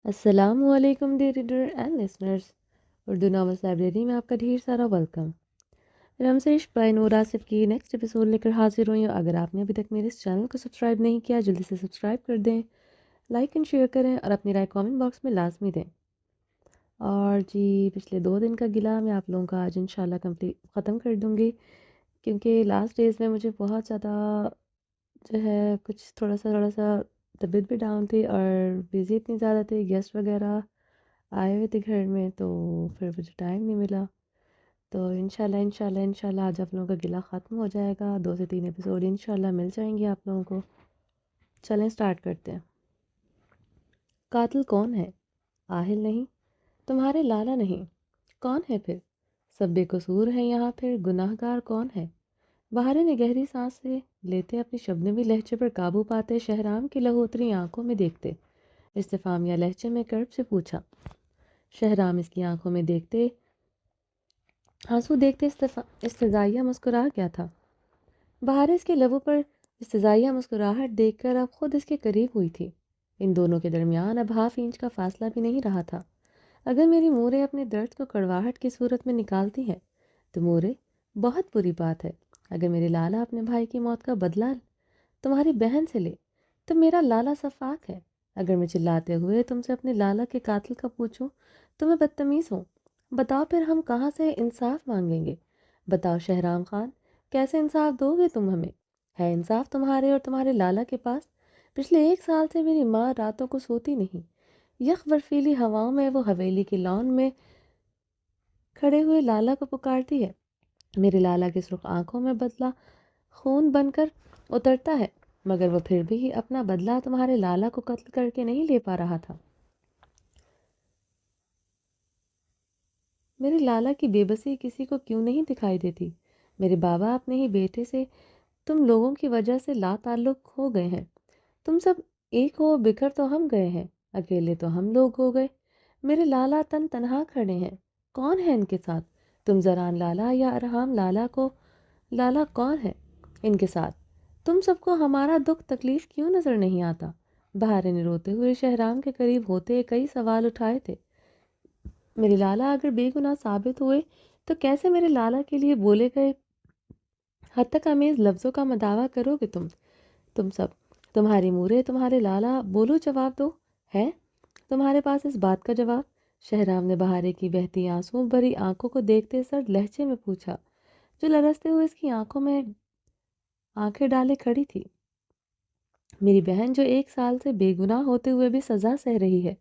السلام علیکم dear reader and listeners. Urdu novels library میں آپ کا ڈھیر سارا ویلکم. رمسیش بائی نور آصف کی نیکسٹ ایپیسوڈ لے کر حاضر ہوئی ہوں. اگر آپ نے ابھی تک میرے اس چینل کو سبسکرائب نہیں کیا جلدی سے سبسکرائب کر دیں، لائک اینڈ شیئر کریں اور اپنی رائے کامنٹ باکس میں لازمی دیں. اور جی پچھلے 2 دن کا گلا میں آپ لوگوں کا آج انشاءاللہ کمپلیٹ ختم کر دوں گی، کیونکہ لاسٹ ڈیز میں مجھے بہت زیادہ جو ہے کچھ تھوڑا سا طبیعت بھی ڈاؤن تھی اور بزی اتنی زیادہ تھی، گیسٹ وغیرہ آئے ہوئے تھے گھر میں، تو پھر مجھے ٹائم نہیں ملا. تو انشاءاللہ آج آپ لوگوں کا گلا ختم ہو جائے گا. 2 سے 3 ایپیسوڈ انشاءاللہ مل جائیں گے آپ لوگوں کو. چلیں سٹارٹ کرتے ہیں. قاتل کون ہے؟ آہل نہیں، تمہارے لالا نہیں. کون ہے پھر؟ سب بے قصور ہیں یہاں، پھر گناہ گار کون ہے؟ بہارے نے گہری سانس لیتے اپنی شبنمی لہجے پر قابو پاتے شہرام کی لہوتری آنکھوں میں دیکھتے استفہامیہ لہجے میں کرب سے پوچھا. شہرام اس کی آنکھوں میں دیکھتے آنسو دیکھتے استزائیہ مسکرا گیا تھا. بہارے اس کے لبوں پر استزائیہ مسکراہٹ دیکھ کر اب خود اس کے قریب ہوئی تھی. ان دونوں کے درمیان اب ½ انچ کا فاصلہ بھی نہیں رہا تھا. اگر میری مورے اپنے درد کو کڑواہٹ کی صورت میں نکالتی ہے تو مورے بہت بری بات ہے. اگر میرے لالا اپنے بھائی کی موت کا بدلہ تمہاری بہن سے لے تو میرا لالا صفاک ہے. اگر میں چلاتے ہوئے تم سے اپنے لالا کے قاتل کا پوچھوں تو میں بدتمیز ہوں. بتاؤ پھر ہم کہاں سے انصاف مانگیں گے؟ بتاؤ شہرام خان، کیسے انصاف دو گے تم ہمیں؟ ہے انصاف تمہارے اور تمہارے لالا کے پاس؟ پچھلے 1 سال سے میری ماں راتوں کو سوتی نہیں. یخ برفیلی ہواؤں میں وہ حویلی کی لان میں کھڑے ہوئے لالا کو پکارتی ہے. میرے لالا کی سرخ آنکھوں میں بدلہ خون بن کر اترتا ہے، مگر وہ پھر بھی اپنا بدلہ تمہارے لالا کو قتل کر کے نہیں لے پا رہا تھا. میرے لالا کی بے بسی کسی کو کیوں نہیں دکھائی دیتی؟ میرے بابا اپنے ہی بیٹے سے تم لوگوں کی وجہ سے لا تعلق ہو گئے ہیں. تم سب ایک ہو بکھر تو ہم گئے ہیں، اکیلے تو ہم لوگ ہو گئے. میرے لالا تنہا کھڑے ہیں. کون ہے ان کے ساتھ؟ تم زران لالا یا ارحام لالا کون ہے ان کے ساتھ؟ تم سب کو ہمارا دکھ تکلیف کیوں نظر نہیں آتا؟ بہارے نے روتے ہوئے شہرام کے قریب ہوتے کئی سوال اٹھائے تھے. میرے لالا اگر بے گناہ ثابت ہوئے تو کیسے میرے لالا کے لیے بولے گئے حد تک امیز لفظوں کا مداوع کرو گے تم سب؟ تمہاری مورے، تمہارے لالا، بولو جواب دو. ہے تمہارے پاس اس بات کا جواب؟ شہرام نے بہارے کی بہتی آنسوں بھری آنکھوں کو دیکھتے سرد لہجے میں پوچھا، جو لرزتے ہوئے اس کی آنکھوں میں آنکھیں ڈالے کھڑی تھی. میری بہن جو 1 سال سے بے گناہ ہوتے ہوئے بھی سزا سہ رہی ہے،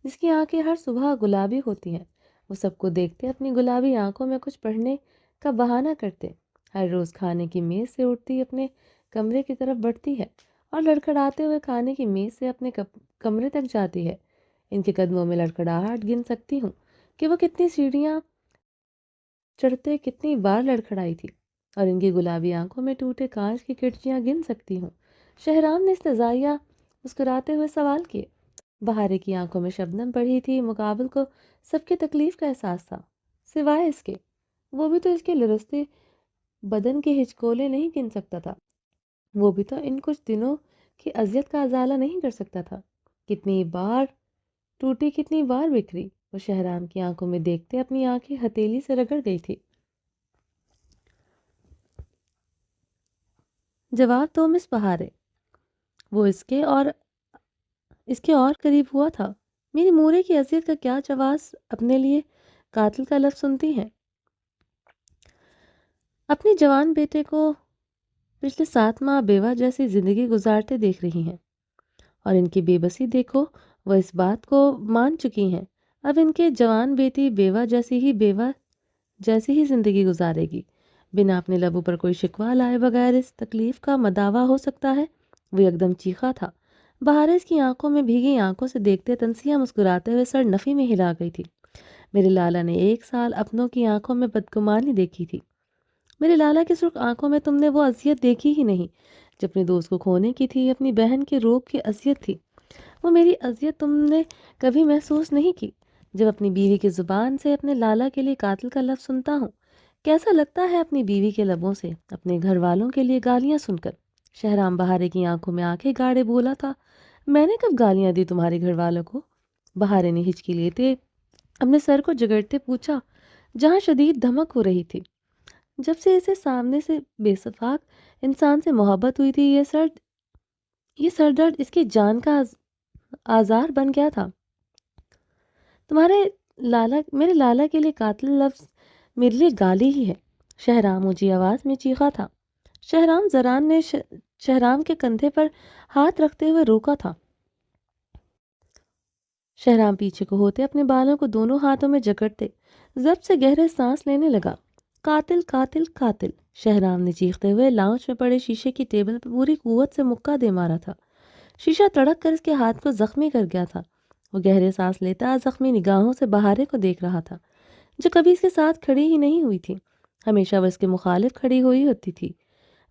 جس کی آنکھیں ہر صبح گلابی ہوتی ہیں. وہ سب کو دیکھتے اپنی گلابی آنکھوں میں کچھ پڑھنے کا بہانہ کرتے. ہر روز کھانے کی میز سے اٹھتی اپنے کمرے کی طرف بڑھتی ہے اور لڑکھڑاتے ہوئے کھانے کی میز سے اپنے کمرے تک جاتی ہے. ان کے قدموں میں لڑکھڑاہٹ گن سکتی ہوں کہ وہ کتنی سیڑھیاں چڑھتے کتنی بار لڑکھڑائی تھی، اور ان کی گلابی آنکھوں میں ٹوٹے کانچ کی کھڑکیاں گن سکتی ہوں. شہرام نے استزائیہ مسکراتے ہوئے سوال کیے. بہارے کی آنکھوں میں شبنم پڑھی تھی. مقابل کو سب کی تکلیف کا احساس تھا، سوائے اس کے. وہ بھی تو اس کے لرزتے بدن کے ہچکولے نہیں گن سکتا تھا. وہ بھی تو ان کچھ دنوں کی اذیت کا ازالہ نہیں کر سکتا تھا. کتنی بار ٹوٹی، کتنی بار بکھری. وہ شہرام کی آنکھوں میں دیکھتے اپنی آنکھیں ہتھیلی سے رگڑ گئی تھی. جواب تو مس بہارے. وہ اس کے اور قریب ہوا تھا. میری مورے کی اذیت کا کیا جواز اپنے لیے قاتل کا لفظ سنتی ہیں؟ اپنے جوان بیٹے کو پچھلے 7 ماہ بیوہ جیسی زندگی گزارتے دیکھ رہی ہیں، اور ان کی بے بسی دیکھو، وہ اس بات کو مان چکی ہیں. اب ان کے جوان بیٹی بیوہ جیسی ہی زندگی گزارے گی، بنا اپنے لبوں پر کوئی شکوہ لائے بغیر. اس تکلیف کا مداوع ہو سکتا ہے؟ وہ یکدم چیخا تھا. بہارے اس کی آنکھوں میں بھیگی آنکھوں سے دیکھتے تنسیہ مسکراتے ہوئے سر نفی میں ہلا گئی تھی. میرے لالا نے 1 سال اپنوں کی آنکھوں میں بدگمانی دیکھی تھی. میرے لالا کی سرخ آنکھوں میں تم نے وہ اذیت دیکھی ہی نہیں جو اپنے دوست کو کھونے کی تھی، اپنی بہن کے روگ کی اذیت تھی. وہ میری اذیت تم نے کبھی محسوس نہیں کی. جب اپنی بیوی کی زبان سے اپنے لالا کے لیے قاتل کا لفظ سنتا ہوں، کیسا لگتا ہے اپنی بیوی کے لبوں سے اپنے گھر والوں کے لیے گالیاں سن کر؟ شہرام بہارے کی آنکھوں میں آنکھیں گاڑے بولا تھا. میں نے کب گالیاں دی تمہارے گھر والوں کو؟ بہارے نے ہچکی لیتے اپنے سر کو جگڑتے پوچھا، جہاں شدید دھمک ہو رہی تھی۔ جب سے اسے سامنے سے بے شفاق انسان سے محبت ہوئی تھی، یہ سر درد اس کی جان کا آزار بن گیا تھا۔ تمہارے میرے لالا کے لیے قاتل لفظ میرے لیے گالی ہی ہے، شہرام اونچی آواز میں چیخا تھا۔ زران نے شہرام کے کندھے پر ہاتھ رکھتے ہوئے روکا تھا۔ شہرام پیچھے کو ہوتے اپنے بالوں کو دونوں ہاتھوں میں جکڑتے ضبط سے گہرے سانس لینے لگا۔ قاتل قاتل قاتل، شہرام نے چیختے ہوئے لاؤنج میں پڑے شیشے کی ٹیبل پر پوری قوت سے مکہ دے مارا تھا۔ شیشہ تڑک کر اس کے ہاتھ کو زخمی کر گیا تھا۔ وہ گہرے سانس لیتا زخمی نگاہوں سے بہارے کو دیکھ رہا تھا، جو کبھی اس کے ساتھ کھڑی ہی نہیں ہوئی تھی۔ ہمیشہ وہ اس کے مخالف کھڑی ہوئی ہوتی تھی،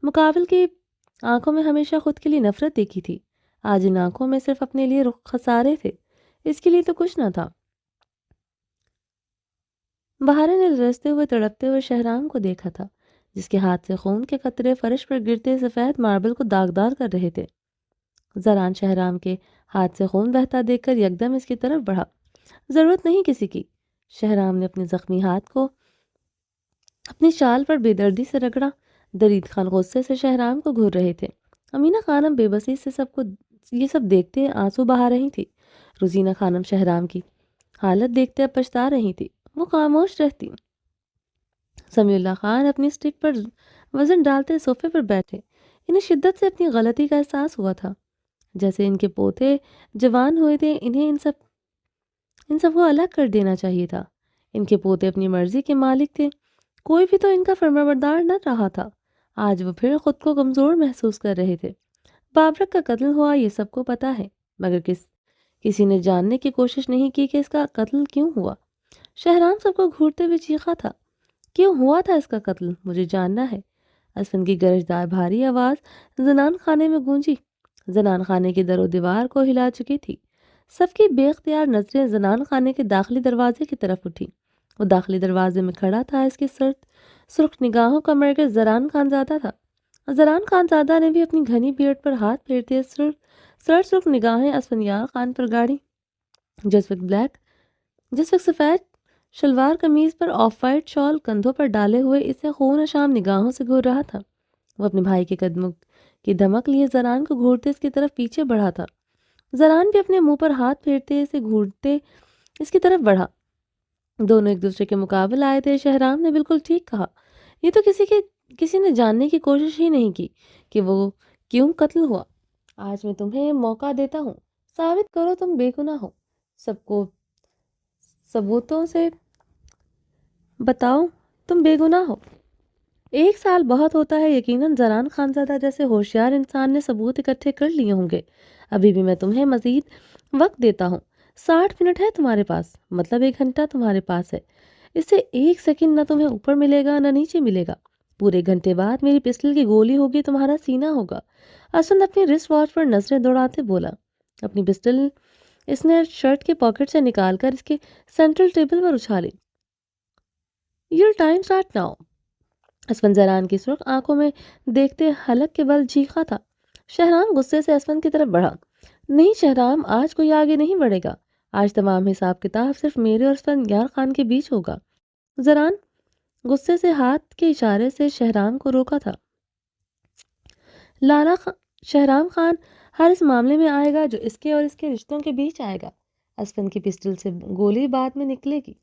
مقابل کی آنکھوں میں ہمیشہ خود کے لیے نفرت دیکھی تھی۔ آج ان آنکھوں میں صرف اپنے لیے خسارے تھے، اس کے لیے تو کچھ نہ تھا۔ بہارے نے لرزتے ہوئے تڑپتے ہوئے شہرام کو دیکھا تھا، جس کے ہاتھ سے خون کے قطرے فرش پر گرتے سفید ماربل کو داغدار کر رہے تھے۔ زران شہرام کے ہاتھ سے خون بہتا دیکھ کر یکدم اس کی طرف بڑھا۔ ضرورت نہیں کسی کی، شہرام نے اپنے زخمی ہاتھ کو اپنی شال پر بے دردی سے رگڑا۔ درید خان غصے سے شہرام کو گھور رہے تھے۔ امینہ خانم بے بسی سے یہ سب دیکھتے آنسو بہا رہی تھی۔ روزینہ خانم شہرام کی حالت دیکھتے اب پچھتا رہی تھی، وہ خاموش رہتی۔ سمیع اللہ خان اپنی سٹک پر وزن ڈالتے صوفے پر بیٹھے۔ انہیں شدت سے اپنی غلطی کا احساس ہوا تھا۔ جیسے ان کے پوتے جوان ہوئے تھے، انہیں ان سب کو الگ کر دینا چاہیے تھا۔ ان کے پوتے اپنی مرضی کے مالک تھے، کوئی بھی تو ان کا فرمانبردار نہ رہا تھا۔ آج وہ پھر خود کو کمزور محسوس کر رہے تھے۔ بابرک کا قتل ہوا یہ سب کو پتا ہے، مگر کسی نے جاننے کی کوشش نہیں کی کہ اس کا قتل کیوں ہوا۔ شہرام سب کو گھورتے ہوئے چیخا تھا، کیوں ہوا تھا اس کا قتل، مجھے جاننا ہے۔ اسفن کی گرجدار بھاری آواز زنان خانے میں گونجی۔ زنان خانے کی در و دیوار کو ہلا چکی تھی۔ سب کی بے اختیار نظریں زنان خانے کے داخلی دروازے کی طرف اٹھی۔ وہ داخلی دروازے میں کھڑا تھا، اس کی سرخ نگاہوں کا مرکز زران خانزادہ تھا۔ زران خانزادہ نے بھی اپنی گھنی بیرڈ پر ہاتھ پھیرتے سرخ نگاہیں اسفندیار خان پر گاڑی، جس وقت سفید شلوار قمیض پر آف وائٹ شال کندھوں پر ڈالے ہوئے اسے خون اشام نگاہوں سے گھور رہا تھا۔ وہ اپنے بھائی کے قدموں کی دھمک لیے زران کو گھورتے اس کی طرف پیچھے بڑھا تھا۔ زران بھی اپنے منہ پر ہاتھ پھیرتے اسے گھورتے اس کی طرف بڑھا۔ دونوں ایک دوسرے کے مقابل آئے تھے۔ شہرام نے بالکل ٹھیک کہا، یہ تو کسی نے جاننے کی کوشش ہی نہیں کی کہ وہ کیوں قتل ہوا۔ آج میں تمہیں موقع دیتا ہوں، ثابت کرو تم بے گناہ ہو، سب کو ثبوتوں سے بتاؤ تم بے گناہ ہو۔ 1 سال بہت ہوتا ہے، یقیناً زران خانزادہ جیسے ہوشیار انسان نے ثبوت اکٹھے کر لیے ہوں گے۔ ابھی بھی میں تمہیں مزید وقت دیتا ہوں، 60 منٹ ہے تمہارے پاس، مطلب 1 گھنٹہ تمہارے پاس ہے۔ اس سے 1 سیکنڈ نہ تمہیں اوپر ملے گا نہ نیچے ملے گا۔ پورے گھنٹے بعد میری پسٹل کی گولی ہوگی، تمہارا سینہ ہوگا۔ اسفند اپنی رسٹ واچ پر نظریں دوڑاتے بولا۔ اپنی پسٹل اس نے شرٹ کے پاکٹ سے نکال کر اس کے سینٹرل ٹیبل پر اچھالی۔ Your time start now. Asfand Zaran کی سرخ آنکھوں میں دیکھتے حلق کے بل چیخا تھا۔ شہرام غصے سے اسفند کی طرف بڑھا۔ نہیں شہرام، آج کوئی آگے نہیں بڑھے گا۔ آج تمام حساب کتاب صرف میرے اور اسفند یار خان کے بیچ ہوگا۔ زران غصے سے ہاتھ کے اشارے سے شہرام کو روکا تھا۔ شہرام خان ہر اس معاملے میں آئے گا جو اس کے اور اس کے رشتوں کے بیچ آئے گا۔ اسفند کی پسٹل سے گولی بعد میں نکلے گی،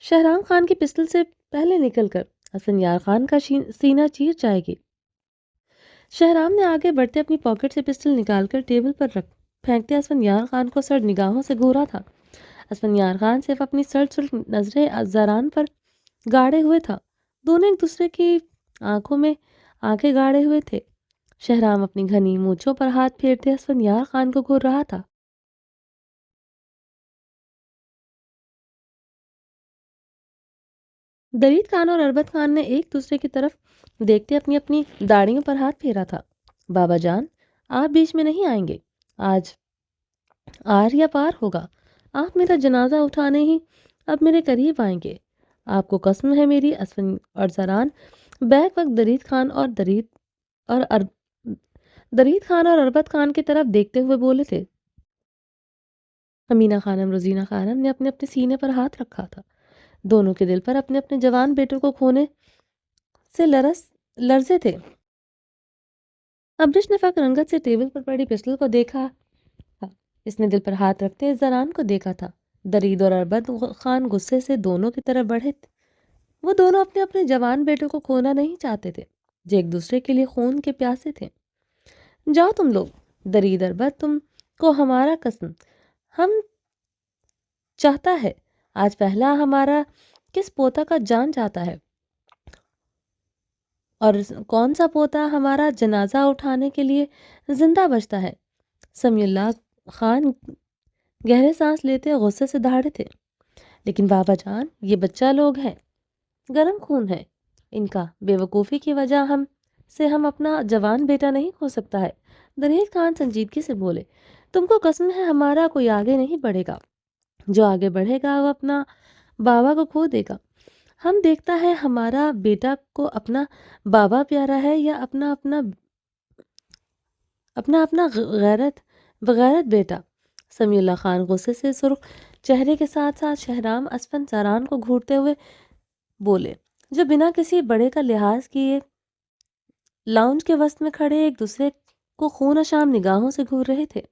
شہرام خان کی پسٹل سے پہلے نکل کر اسفند یار خان کا سینہ چیر جائے گی۔ شہرام نے آگے بڑھتے اپنی پاکٹ سے پسٹل نکال کر ٹیبل پر پھینکتے اسفند یار خان کو سرد نگاہوں سے گھورا تھا۔ اسفند یار خان صرف اپنی سرد نظریں زران پر گاڑے ہوئے تھا۔ دونوں ایک دوسرے کی آنکھوں میں آنکھیں گاڑے ہوئے تھے۔ شہرام اپنی گھنی مونچھوں پر ہاتھ پھیرتے اسفند یار خان کو گھور رہا تھا۔ درید خان اور اربت خان نے ایک دوسرے کی طرف دیکھتے اپنی اپنی داڑھیوں پر ہاتھ پھیرا تھا۔ بابا جان، آپ بیچ میں نہیں آئیں گے، آج آر یا پار ہوگا۔ آپ میرا جنازہ اٹھانے ہی اب میرے قریب آئیں گے، آپ کو قسم ہے میری۔ اسفند اور زران بیک وقت درید خان اور اربت خان کی طرف دیکھتے ہوئے بولے تھے۔ امینہ خانم روزینہ خانم نے اپنے اپنے سینے پر ہاتھ رکھا تھا، دونوں کے دل پر اپنے اپنے جوان بیٹوں کو کھونے سے لرزے تھے۔ ابرش نے فقر رنگت سے ٹیبل پر پڑی پسٹل کو دیکھا تھا۔ اس نے دل پر ہاتھ رکھتے زران کو دیکھا تھا۔ درید اور اربد خان غصے سے دونوں کی طرف بڑھے تھے۔ وہ دونوں اپنے اپنے جوان بیٹوں کو کھونا نہیں چاہتے تھے، جو ایک دوسرے کے لیے خون کے پیاسے تھے۔ جاؤ تم لوگ، درید اربد، تم کو ہمارا قسم، ہم چاہتا ہے آج پہلا ہمارا کس پوتا کا جان جاتا ہے اور کون سا پوتا ہمارا جنازہ اٹھانے کے لیے زندہ بچتا ہے۔ سمیع اللہ خان گہرے سانس لیتے غصے سے دہاڑے تھے۔ لیکن بابا جان، یہ بچہ لوگ ہیں، گرم خون ہے ان کا، بے وقوفی کی وجہ ہم اپنا جوان بیٹا نہیں کھو سکتا ہے۔ درید خان سنجیدگی سے بولے، تم کو قسم ہے ہمارا کوئی آگے نہیں بڑھے گا، جو آگے بڑھے گا وہ اپنا بابا کو کھو دے گا۔ ہم دیکھتا ہے ہمارا بیٹا کو اپنا بابا پیارا ہے یا اپنا غیرت بیٹا۔ سمیع اللہ خان غصے سے سرخ چہرے کے ساتھ ساتھ شہرام اسفن زران کو گھورتے ہوئے بولے، جو بنا کسی بڑے کا لحاظ کیے لاؤنج کے وسط میں کھڑے ایک دوسرے کو خون اشام نگاہوں سے گھور رہے تھے۔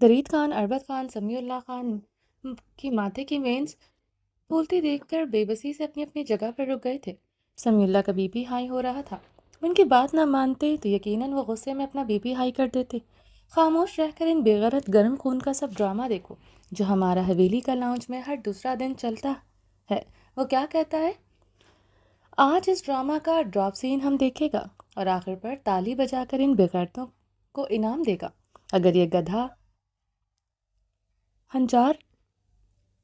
درید خان، اربد خان، سمیع اللہ خان کی ماتھے کی وینز پھولتی دیکھ کر بے بسی سے اپنی اپنی جگہ پر رک گئے تھے۔ سمیع اللہ کا بی پی ہائی ہو رہا تھا۔ ان کی بات نہ مانتے تو یقیناً وہ غصے میں اپنا بی پی ہائی کر دیتے۔ خاموش رہ کر ان بے غیرت گرم خون کا سب ڈرامہ دیکھو جو ہمارا حویلی کا لاؤنج میں ہر دوسرا دن چلتا ہے۔ وہ کیا کہتا ہے؟ آج اس ڈرامہ کا ڈراپ سین ہم دیکھے گا اور آخر پر تالی بجا کر ان بے غیرتوں کو انعام دے گا۔ اگر یہ گدھا ہنجار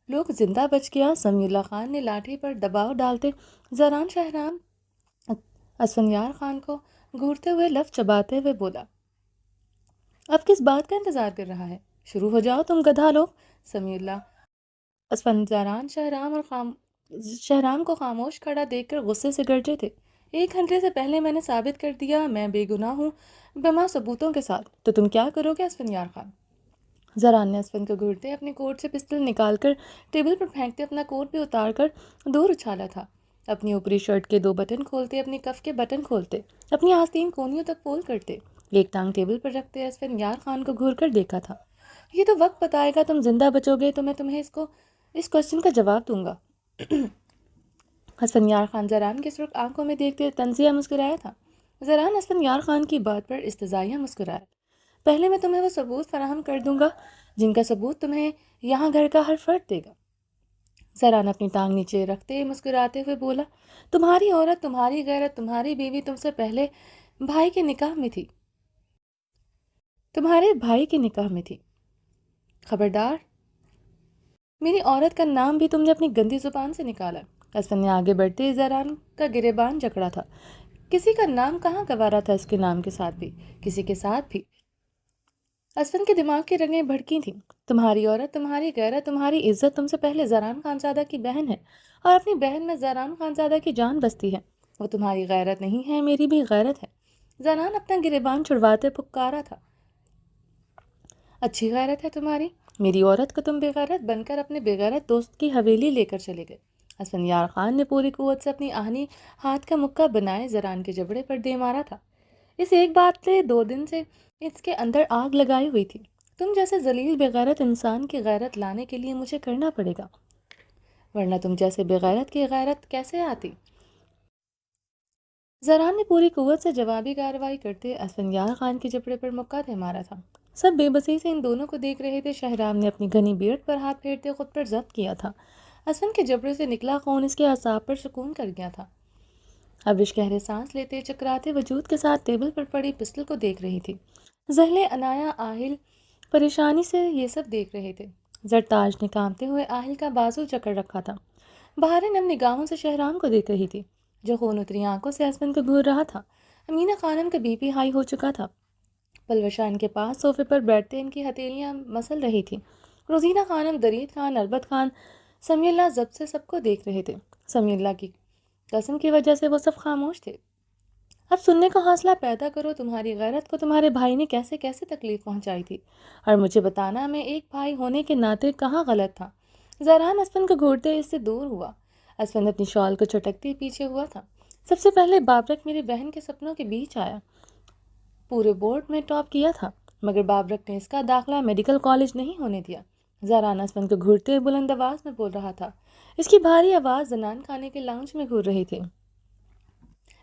لوگ زندہ بچ گیا۔ سمیع اللہ خان نے لاٹھی پر دباؤ ڈالتے زران شہرام اسفندیار خان کو گھورتے ہوئے لفظ چباتے ہوئے بولا، اب کس بات کا انتظار کر رہا ہے؟ شروع ہو جاؤ تم گدھا لوگ۔ سمیع اللہ اسفندیاران شہرام کو خاموش کھڑا دیکھ کر غصے سے گرجے تھے۔ 1 گھنٹے سے پہلے میں نے ثابت کر دیا میں بے گناہ ہوں بما ثبوتوں کے ساتھ، تو تم کیا کرو گے اسفندیار خان؟ زران نے اسفن کو گھورتے اپنے کوٹ سے پسٹل نکال کر ٹیبل پر پھینکتے اپنا کوٹ بھی اتار کر دور اچھالا تھا۔ اپنی اوپری شرٹ کے 2 بٹن کھولتے، اپنی کف کے بٹن کھولتے، اپنی آستین کونیوں تک فولڈ کرتے، ایک ٹانگ ٹیبل پر رکھتے اسفن یار خان کو گھور کر دیکھا تھا۔ یہ تو وقت بتائے گا تم زندہ بچو گے تو میں تمہیں اس کوشچن کا جواب دوں گا۔ اسفن یار خان زران کے سرخ آنکھوں میں دیکھتے تنزیہ مسکرایا تھا۔ زران اسفن یار خان کی بات پر استزائیہ مسکرایا۔ پہلے میں تمہیں وہ ثبوت فراہم کر دوں گا جن کا ثبوت تمہیں یہاں گھر کا ہر فرد دے گا۔ زران اپنی ٹانگ نیچے رکھتے مسکراتے ہوئے بولا، تمہاری عورت، تمہاری غیرت، تمہاری بیوی تم سے پہلے بھائی کے نکاح میں تھی، تمہارے بھائی کے نکاح میں تھی۔ خبردار، میری عورت کا نام بھی تم نے اپنی گندی زبان سے نکالا۔ اسفن نے آگے بڑھتے زران کا گریبان جکڑا تھا۔ کسی کا نام کہاں گوارا تھا اس کے نام کے ساتھ بھی، کسی کے ساتھ بھی۔ اسفن کے دماغ کی رگیں بھڑکی تھیں۔ تمہاری عورت، تمہاری غیرت، تمہاری عزت تم سے پہلے زران خانزادہ کی بہن ہے، اور اپنی بہن میں زران خانزادہ کی جان بستی ہے۔ وہ تمہاری غیرت نہیں ہے، میری بھی غیرت ہے۔ زران اپنا گریبان چھڑواتے پکارا تھا، اچھی غیرت ہے تمہاری۔ میری عورت کو تم بے غیرت بن کر اپنے بے غیرت دوست کی حویلی لے کر چلے گئے۔ اسفندیار خان نے پوری قوت سے اپنی آہنی ہاتھ کا مکہ بنائے زران کے جبڑے پر دے مارا تھا۔ اس ایک بات سے 2 دن سے اس کے اندر آگ لگائی ہوئی تھی۔ تم جیسے ذلیل بے غیرت انسان کی غیرت لانے کے لیے مجھے کرنا پڑے گا، ورنہ تم جیسے بے غیرت کی غیرت کیسے آتی؟ زران نے پوری قوت سے جوابی کارروائی کرتے اسفندیار خان کے جبڑے پر مکہ دے مارا تھا۔ سب بے بسی سے ان دونوں کو دیکھ رہے تھے۔ شہرام نے اپنی گھنی بیرڈ پر ہاتھ پھیرتے خود پر ضبط کیا تھا۔ اسفن کے جبڑے سے نکلا خون اس کے اعصاب پر سکون کر گیا تھا۔ ابرش گہرے سانس لیتے چکراتے وجود کے ساتھ ٹیبل پر پڑی پسٹل کو دیکھ رہی تھی۔ زہلے عنایا آہل پریشانی سے یہ سب دیکھ رہے تھے۔ زرتاج نے کانپتے ہوئے آہل کا بازو جکڑ رکھا تھا۔ بہاریں نم نگاہوں سے شہرام کو دیکھ رہی تھی جو خون اتری آنکھوں سے اسفن کو گھور رہا تھا۔ امینہ خانم کا بی پی ہائی ہو چکا تھا۔ پلوشا ان کے پاس صوفے پر بیٹھتے ان کی ہتھیلیاں مسل رہی تھی۔ روزینہ خانم، درید خان، اربد خان، سمیع اللہ ضبط سے سب کو دیکھ رہے تھے۔ سمیع اللہ کی قسم کی وجہ سے وہ سب خاموش تھے۔ اب سننے کا حوصلہ پیدا کرو، تمہاری غیرت کو تمہارے بھائی نے کیسے کیسے تکلیف پہنچائی تھی، اور مجھے بتانا میں ایک بھائی ہونے کے ناطے کہاں غلط تھا۔ زہران اسفند کو گھورتے اس سے دور ہوا۔ اسفند اپنی شال کو چٹکتے پیچھے ہوا تھا۔ سب سے پہلے بابرک میری بہن کے سپنوں کے بیچ آیا۔ پورے بورڈ میں ٹاپ کیا تھا، مگر بابرک نے اس کا داخلہ میڈیکل کالج نہیں ہونے دیا۔ زہران اسفند کو گھورتے بلند آواز میں بول رہا تھا۔ اس کی بھاری آواز زنان خانے کے لاؤنج میں گھور رہی تھی۔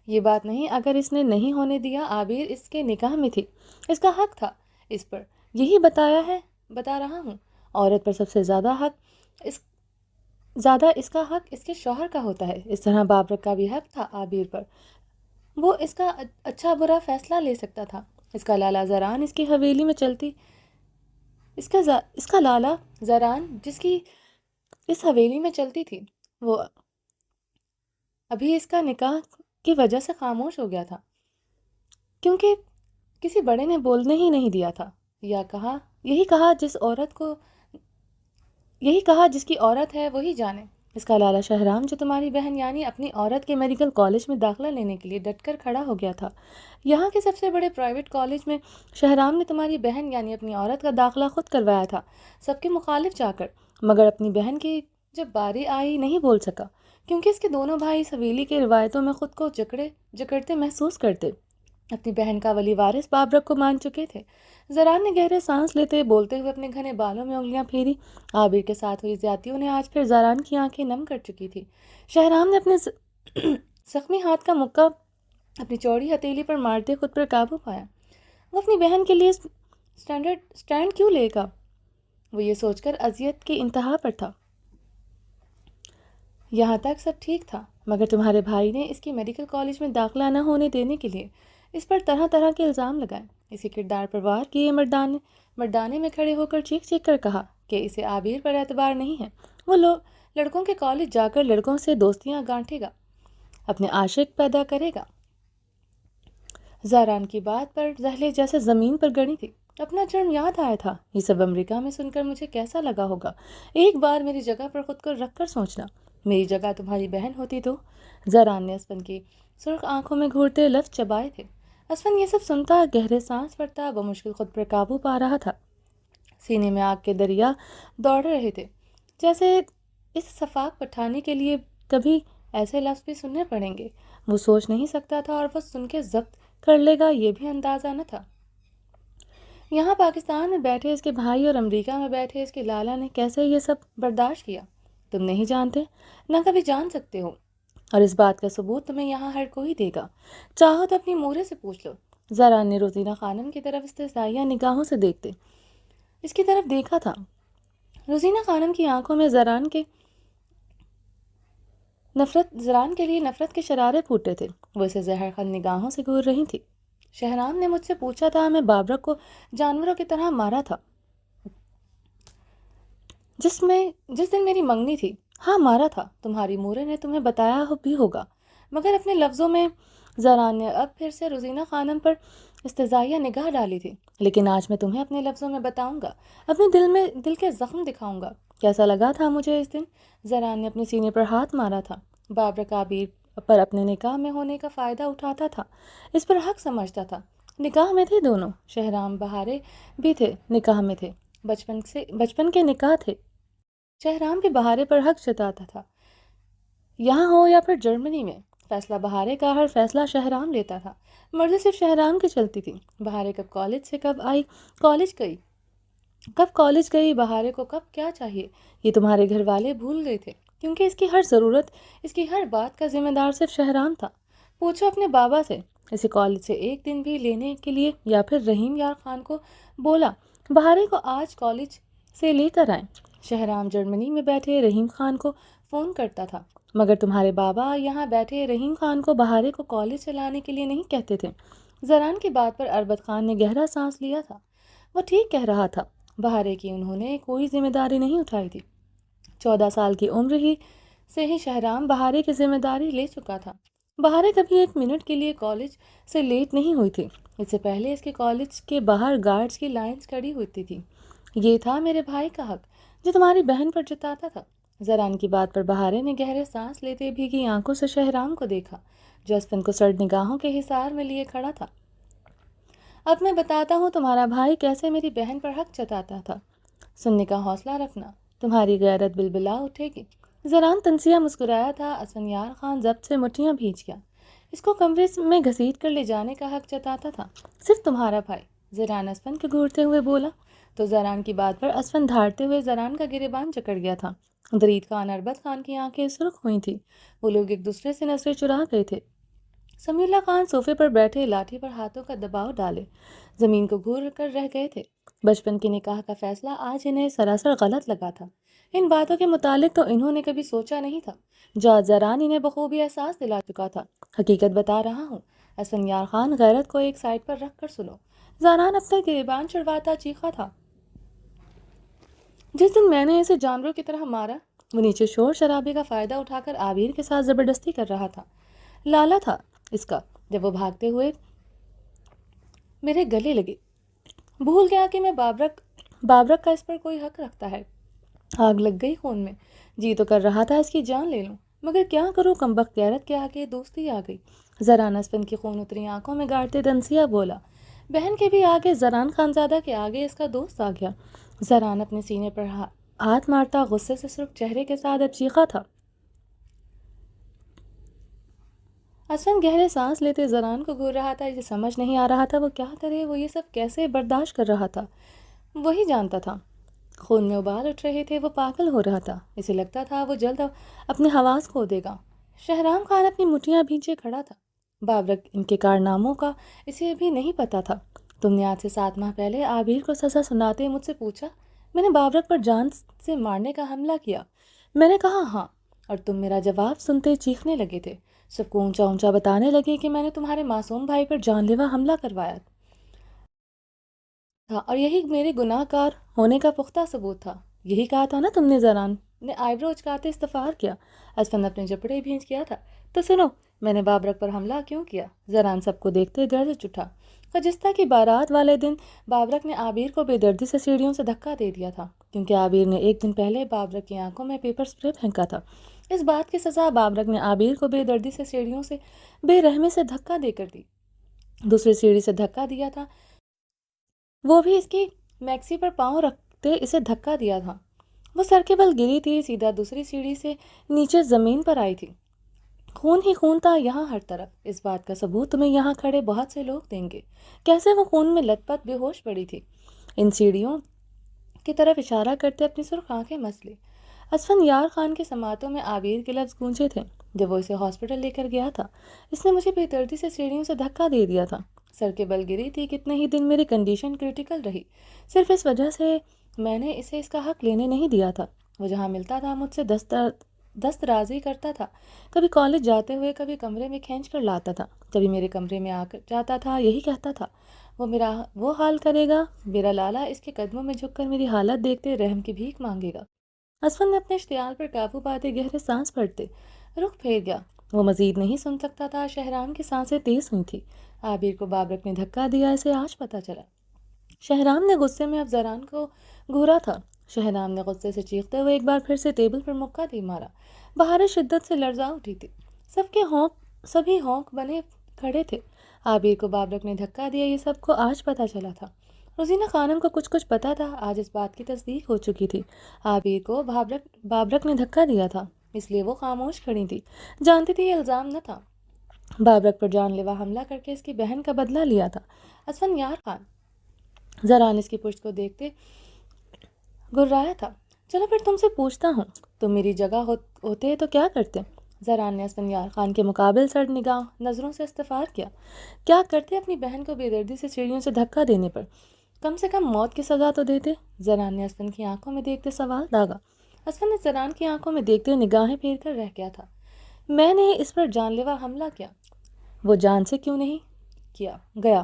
یہ بات نہیں، اگر اس نے نہیں ہونے دیا، عابر اس کے نکاح میں تھی، اس کا حق تھا اس پر، یہی بتا رہا ہوں۔ عورت پر سب سے زیادہ اس کا حق اس کے شوہر کا ہوتا ہے۔ اس طرح بابرک کا بھی حق تھا عابر پر، وہ اس کا اچھا برا فیصلہ لے سکتا تھا۔ اس کا لالا زران اس کی حویلی میں چلتی اس کا لالا زران جس کی اس حویلی میں چلتی تھی، وہ ابھی اس کا نکاح کی وجہ سے خاموش ہو گیا تھا، کیونکہ کسی بڑے نے بولنے ہی نہیں دیا تھا، یہی کہا جس کی عورت ہے وہی جانے۔ اس کا لالا شہرام، جو تمہاری بہن یعنی اپنی عورت کے میڈیکل کالج میں داخلہ لینے کے لیے ڈٹ کر کھڑا ہو گیا تھا، یہاں کے سب سے بڑے پرائیویٹ کالج میں شہرام نے تمہاری بہن یعنی اپنی عورت کا داخلہ خود کروایا تھا، سب کے مخالف جا کر، مگر اپنی بہن کی جب باری آئی نہیں بول سکا، کیونکہ اس کے دونوں بھائی اس حویلی کے روایتوں میں خود کو جکڑتے محسوس کرتے، اپنی بہن کا ولی وارث بابرک کو مان چکے تھے۔ زران نے گہرے سانس لیتے بولتے ہوئے اپنے گھنے بالوں میں انگلیاں پھیری۔ عابر کے ساتھ ہوئی زیادتیوں نے آج پھر زران کی آنکھیں نم کر چکی تھی۔ شہرام نے اپنے زخمی ہاتھ کا مکہ اپنی چوڑی ہتھیلی پر مارتے خود پر قابو پایا۔ وہ اپنی بہن کے لیے سٹینڈ کیوں لے گا؟ وہ یہ سوچ کر اذیت کی انتہا پر تھا۔ یہاں تک سب ٹھیک تھا، مگر تمہارے بھائی نے اس کی میڈیکل کالج میں داخلہ نہ ہونے دینے کے لیے اس پر طرح طرح کے الزام لگائے، اسی کردار پر وار کیے، مردانے میں کھڑے ہو کر چیخ چیخ کر کہا کہ اسے عابر پر اعتبار نہیں ہے، وہ لڑکوں کے کالج جا کر لڑکوں سے دوستیاں گانٹھے گا، اپنے عاشق پیدا کرے گا۔ زہران کی بات پر زہلے جیسے زمین پر گڑی تھی۔ اپنا جرم یاد آیا تھا۔ یہ سب امریکہ میں سن کر مجھے کیسا لگا ہوگا؟ ایک بار میری جگہ پر خود کو رکھ کر سوچنا، میری جگہ تمہاری بہن ہوتی تو۔ زہران نے اسفند کی سرخ آنکھوں میں گھورتے لفظ چبائے تھے۔ اسفند یہ سب سنتا، گہرے سانس بھرتا، بمشکل خود پر قابو پا رہا تھا۔ سینے میں آگ کے دریا دوڑ رہے تھے، جیسے اس صفاق پٹھانے کے لیے کبھی ایسے لفظ بھی سننے پڑیں گے۔ وہ سوچ نہیں سکتا تھا، اور وہ سن کے ضبط کر لے گا یہ بھی اندازہ نہ تھا۔ یہاں پاکستان میں بیٹھے اس کے بھائی اور امریکہ میں بیٹھے اس کے لالا نے کیسے یہ سب برداشت کیا، تم نہیں جانتے، نہ کبھی جان سکتے ہو، اور اس بات کا ثبوت تمہیں یہاں ہر کوئی دے گا، چاہو تو اپنی مورے سے پوچھ لو۔ زران نے روزینہ خانم کی طرف استحضائیہ نگاہوں سے دیکھتے اس کی طرف دیکھا تھا۔ روزینہ خانم کی آنکھوں میں زران کے لیے نفرت کے شرارے پھوٹے تھے، وہ اسے زہر خند نگاہوں سے گھور رہی تھی۔ شہرام نے مجھ سے پوچھا تھا، میں بابرک کو جانوروں کی طرح مارا تھا جس دن میری منگنی تھی۔ ہاں مارا تھا، تمہاری مورے نے تمہیں بتایا بھی ہوگا، مگر اپنے لفظوں میں۔ زران نے اب پھر سے روزینہ خانم پر استحضائیہ نگاہ ڈالی تھی۔ لیکن آج میں تمہیں اپنے لفظوں میں بتاؤں گا، اپنے دل کے زخم دکھاؤں گا، کیسا لگا تھا مجھے اس دن۔ زران نے اپنے سینے پر ہاتھ مارا تھا۔ بابرک عابر پر اپنے نکاح میں ہونے کا فائدہ اٹھاتا تھا، اس پر حق سمجھتا تھا۔ نکاح میں تھے دونوں، شہرام بہارے بھی تھے، نکاح میں تھے، بچپن کے نکاح تھے۔ شہرام بھی بہارے پر حق جتاتا تھا، یہاں ہو یا پھر جرمنی میں۔ فیصلہ بہارے کا، ہر فیصلہ شہرام لیتا تھا، مرضی صرف شہرام کی چلتی تھی۔ بہارے کب کالج گئی، بہارے کو کب کیا چاہیے، یہ تمہارے گھر والے بھول گئے تھے، کیونکہ اس کی ہر ضرورت، اس کی ہر بات کا ذمہ دار صرف شہرام تھا۔ پوچھو اپنے بابا سے، اسے کالج سے ایک دن بھی لینے کے لیے، یا پھر رحیم یار خان کو بولا بہارے کو آج کالج سے لے کر آئیں۔ شہرام جرمنی میں بیٹھے رحیم خان کو فون کرتا تھا، مگر تمہارے بابا یہاں بیٹھے رحیم خان کو بہارے کو کالج سے لانے کے لیے نہیں کہتے تھے۔ زران کی بات پر اربت خان نے گہرا سانس لیا تھا۔ وہ ٹھیک کہہ رہا تھا، بہارے کی انہوں نے کوئی ذمہ داری نہیں اٹھائی تھی۔ 14 سال کی عمر سے ہی شہرام بہارے کی ذمہ داری لے چکا تھا۔ بہارے کبھی ایک منٹ کے لیے کالج سے لیٹ نہیں ہوئی تھی، اس سے پہلے اس کے کالج کے باہر گارڈز کی لائنز کھڑی ہوتی تھی۔ یہ تھا میرے بھائی کا حق جو تمہاری بہن پر جتاتا تھا۔ زران کی بات پر بہارے نے گہرے سانس لیتے بھیگی آنکھوں سے شہرام کو دیکھا۔ جو اسفن کو سرد نگاہوں کے حصار میں لیے کھڑا تھا۔ اب میں بتاتا ہوں تمہارا بھائی کیسے میری بہن پر حق جتاتا تھا۔ سننے کا حوصلہ رکھنا، تمہاری غیرت بلبلا اٹھے گی۔ زران تنسیہ مسکرایا تھا۔ اسفندیار خان ضبط سے مٹھیاں بھیج گیا۔ اس کو کمرے میں گھسیٹ کر لے جانے کا حق جتاتا تھا صرف تمہارا بھائی۔ زران اسفن کو گھورتے ہوئے بولا تو زران کی بات پر اسفن دھاڑتے ہوئے زران کا گریبان جکڑ گیا تھا۔ درید خان اربت خان کی آنکھیں سرخ ہوئی تھیں۔ وہ لوگ ایک دوسرے سے نظریں چرا گئے تھے۔ سمیع اللہ خان صوفے پر بیٹھے لاٹھی پر ہاتھوں کا دباؤ ڈالے زمین کو گھور کر رہ گئے تھے۔ بچپن کے نکاح کا فیصلہ آج انہیں سراسر غلط لگا تھا۔ ان باتوں کے متعلق تو انہوں نے کبھی سوچا نہیں تھا جو آج زران انہیں بخوبی احساس دلا چکا تھا۔ حقیقت بتا رہا ہوں۔ اسفندیار خان غیرت کو ایک سائڈ پر رکھ کر سنو۔ زران اپنا گریبان چھڑواتا چیخا تھا، جس دن میں نے اسے جانوروں کی طرح مارا، وہ نیچے شور شرابے کا فائدہ اٹھا کر عابر کے ساتھ زبردستی کر رہا تھا۔ لالا تھا اس کا، جب وہ بھاگتے ہوئے میرے گلے لگے، بھول گیا کہ میں بابرک کا اس پر کوئی حق رکھتا ہے۔ آگ لگ گئی خون میں، جی تو کر رہا تھا اس کی جان لے لوں، مگر کیا کروں، کمبخت غیرت کے آگے دوستی آ گئی۔ زران اسفن کی خون اتری آنکھوں میں گاڑتے تنسیہ بولا، بہن کے بھی آگے، زران خانزادہ کے آگے اس کا دوست آ گیا۔ زران اپنے سینے پر ہاتھ مارتا غصے سے سرخ چہرے کے ساتھ اب چیخا تھا۔ اسفن گہرے سانس لیتے زران کو گھور رہا تھا۔ اسے سمجھ نہیں آ رہا تھا وہ کیا کرے، وہ یہ سب کیسے برداشت کر رہا تھا، وہی جانتا تھا۔ خون میں ابال اٹھ رہے تھے، وہ پاگل ہو رہا تھا، اسے لگتا تھا وہ جلد اپنے حواس کھو دے گا۔ شہرام خان اپنی مٹھیاں بھینچے کھڑا تھا۔ بابرک ان کے کارناموں کا اسے ابھی نہیں پتہ تھا۔ تم نے آج سے 7 ماہ پہلے عابر کو سزا سناتے مجھ سے پوچھا، میں نے بابرک پر جان سے مارنے کا حملہ کیا؟ میں نے کہا ہاں، اور تم میرا جواب سنتے چیخنے لگے تھے، سب کو اونچا اونچا بتانے لگے کہ میں نے تمہارے معصوم بھائی پر جان لیوا حملہ کروایا تھا، اور یہی میرے گناہ گار ہونے کا پختہ ثبوت تھا۔ یہی کہا تھا نا تم نے؟ زران نے آئیبرو اچکاتے استفار کیا۔ اسفن اپنے جبڑے بھینچ کیا تھا۔ تو سنو، میں نے بابرک پر حملہ کیوں کیا؟ زران سب کو دیکھتے گرج اٹھا۔ خجستہ کی بارات والے دن بابرک نے عابر کو بے دردی سے سیڑھیوں سے دھکا دے دیا تھا، کیونکہ عابر نے ایک دن پہلے بابرک کی آنکھوں میں پیپر سپرے پھینکا تھا۔ اس بات کی سزا بابرک نے عابر کو بے دردی سے سیڑھیوں سے بے رحمی سے دھکا دے کر دی۔ دوسری سیڑھی سے دھکا دیا تھا، وہ بھی اس کی میکسی پر پاؤں رکھتے اسے دھکا دیا تھا۔ وہ سر کے بل گری تھی، سیدھا دوسری سیڑھی سے نیچے زمین پر آئی تھی۔ خون ہی خون تھا یہاں ہر طرف۔ اس بات کا ثبوت تمہیں یہاں کھڑے بہت سے لوگ دیں گے، کیسے وہ خون میں لت پت بے ہوش پڑی تھی۔ ان سیڑھیوں کی طرف اشارہ کرتے اپنی سرخ آنکھیں مس لی۔ اسفندیار خان کے سماعتوں میں عابر کے لفظ گونجے تھے جب وہ اسے ہاسپٹل لے کر گیا تھا۔ اس نے مجھے بے دردی سے سیڑھیوں سے دھکا دے دیا تھا، سر کے بل گری تھی، کتنے ہی دن میری کنڈیشن کرٹیکل رہی، صرف اس وجہ سے میں نے اسے اس کا حق لینے نہیں دیا تھا۔ وہ جہاں ملتا تھا مجھ سے دسترازی کرتا تھا، کبھی کالج جاتے ہوئے کبھی کمرے میں کھینچ کر لاتا تھا، کبھی میرے کمرے میں آ کر جاتا تھا، یہی کہتا تھا وہ میرا وہ حال کرے گا، میرا لالا اس کے قدموں میں جھک کر میری حالت دیکھتے رحم کی بھیک مانگے گا۔ اسفن نے اپنے اشتعال پر قابو پاتے گہرے سانس بھرتے رخ پھیر گیا۔ وہ مزید نہیں سن سکتا تھا۔ شہرام کی سانسیں تیز ہوئی تھی۔ عابر کو بابرک نے دھکا دیا، اسے آج پتہ چلا۔ شہرام نے غصے میں اب زران کو گھورا تھا۔ شہرام نے غصے سے چیختے ہوئے ایک بار پھر سے ٹیبل پر مکہ دے مارا۔ بہاریں شدت سے لرزا اٹھی تھی، سبھی ہونک بنے کھڑے تھے۔ عابر کو بابرک نے دھکا دیا، یہ سب کو آج پتہ چلا تھا۔ روزینہ خانم کو کچھ پتہ تھا، آج اس بات کی تصدیق ہو چکی تھی۔ عابر کو بابرک نے دھکا دیا تھا، اس لیے وہ خاموش کھڑی تھی، جانتی تھی یہ الزام نہ تھا۔ بابرک پر جان لیوا حملہ کر کے اس کی بہن کا بدلہ لیا تھا۔ اسفندیار خان زران اس کی پشت کو دیکھتے گھرایا تھا۔ چلو پھر تم سے پوچھتا ہوں، تم میری جگہ ہوتے تو کیا کرتے؟ زران نے اسفندیار خان کے مقابل سرد نظروں سے استفار کیا۔ کیا کرتے اپنی بہن کو بے دردی سے سیڑھیوں سے دھکا دینے پر؟ کم سے کم موت کی سزا تو دیتے۔ زران نے اسفن کی آنکھوں میں دیکھتے سوال داغا۔ اسفن نے زران کی آنکھوں میں دیکھتے نگاہیں پھیر کر رہ گیا تھا۔ میں نے اس پر جان لیوا حملہ کیا، وہ جان سے کیوں نہیں کیا گیا؟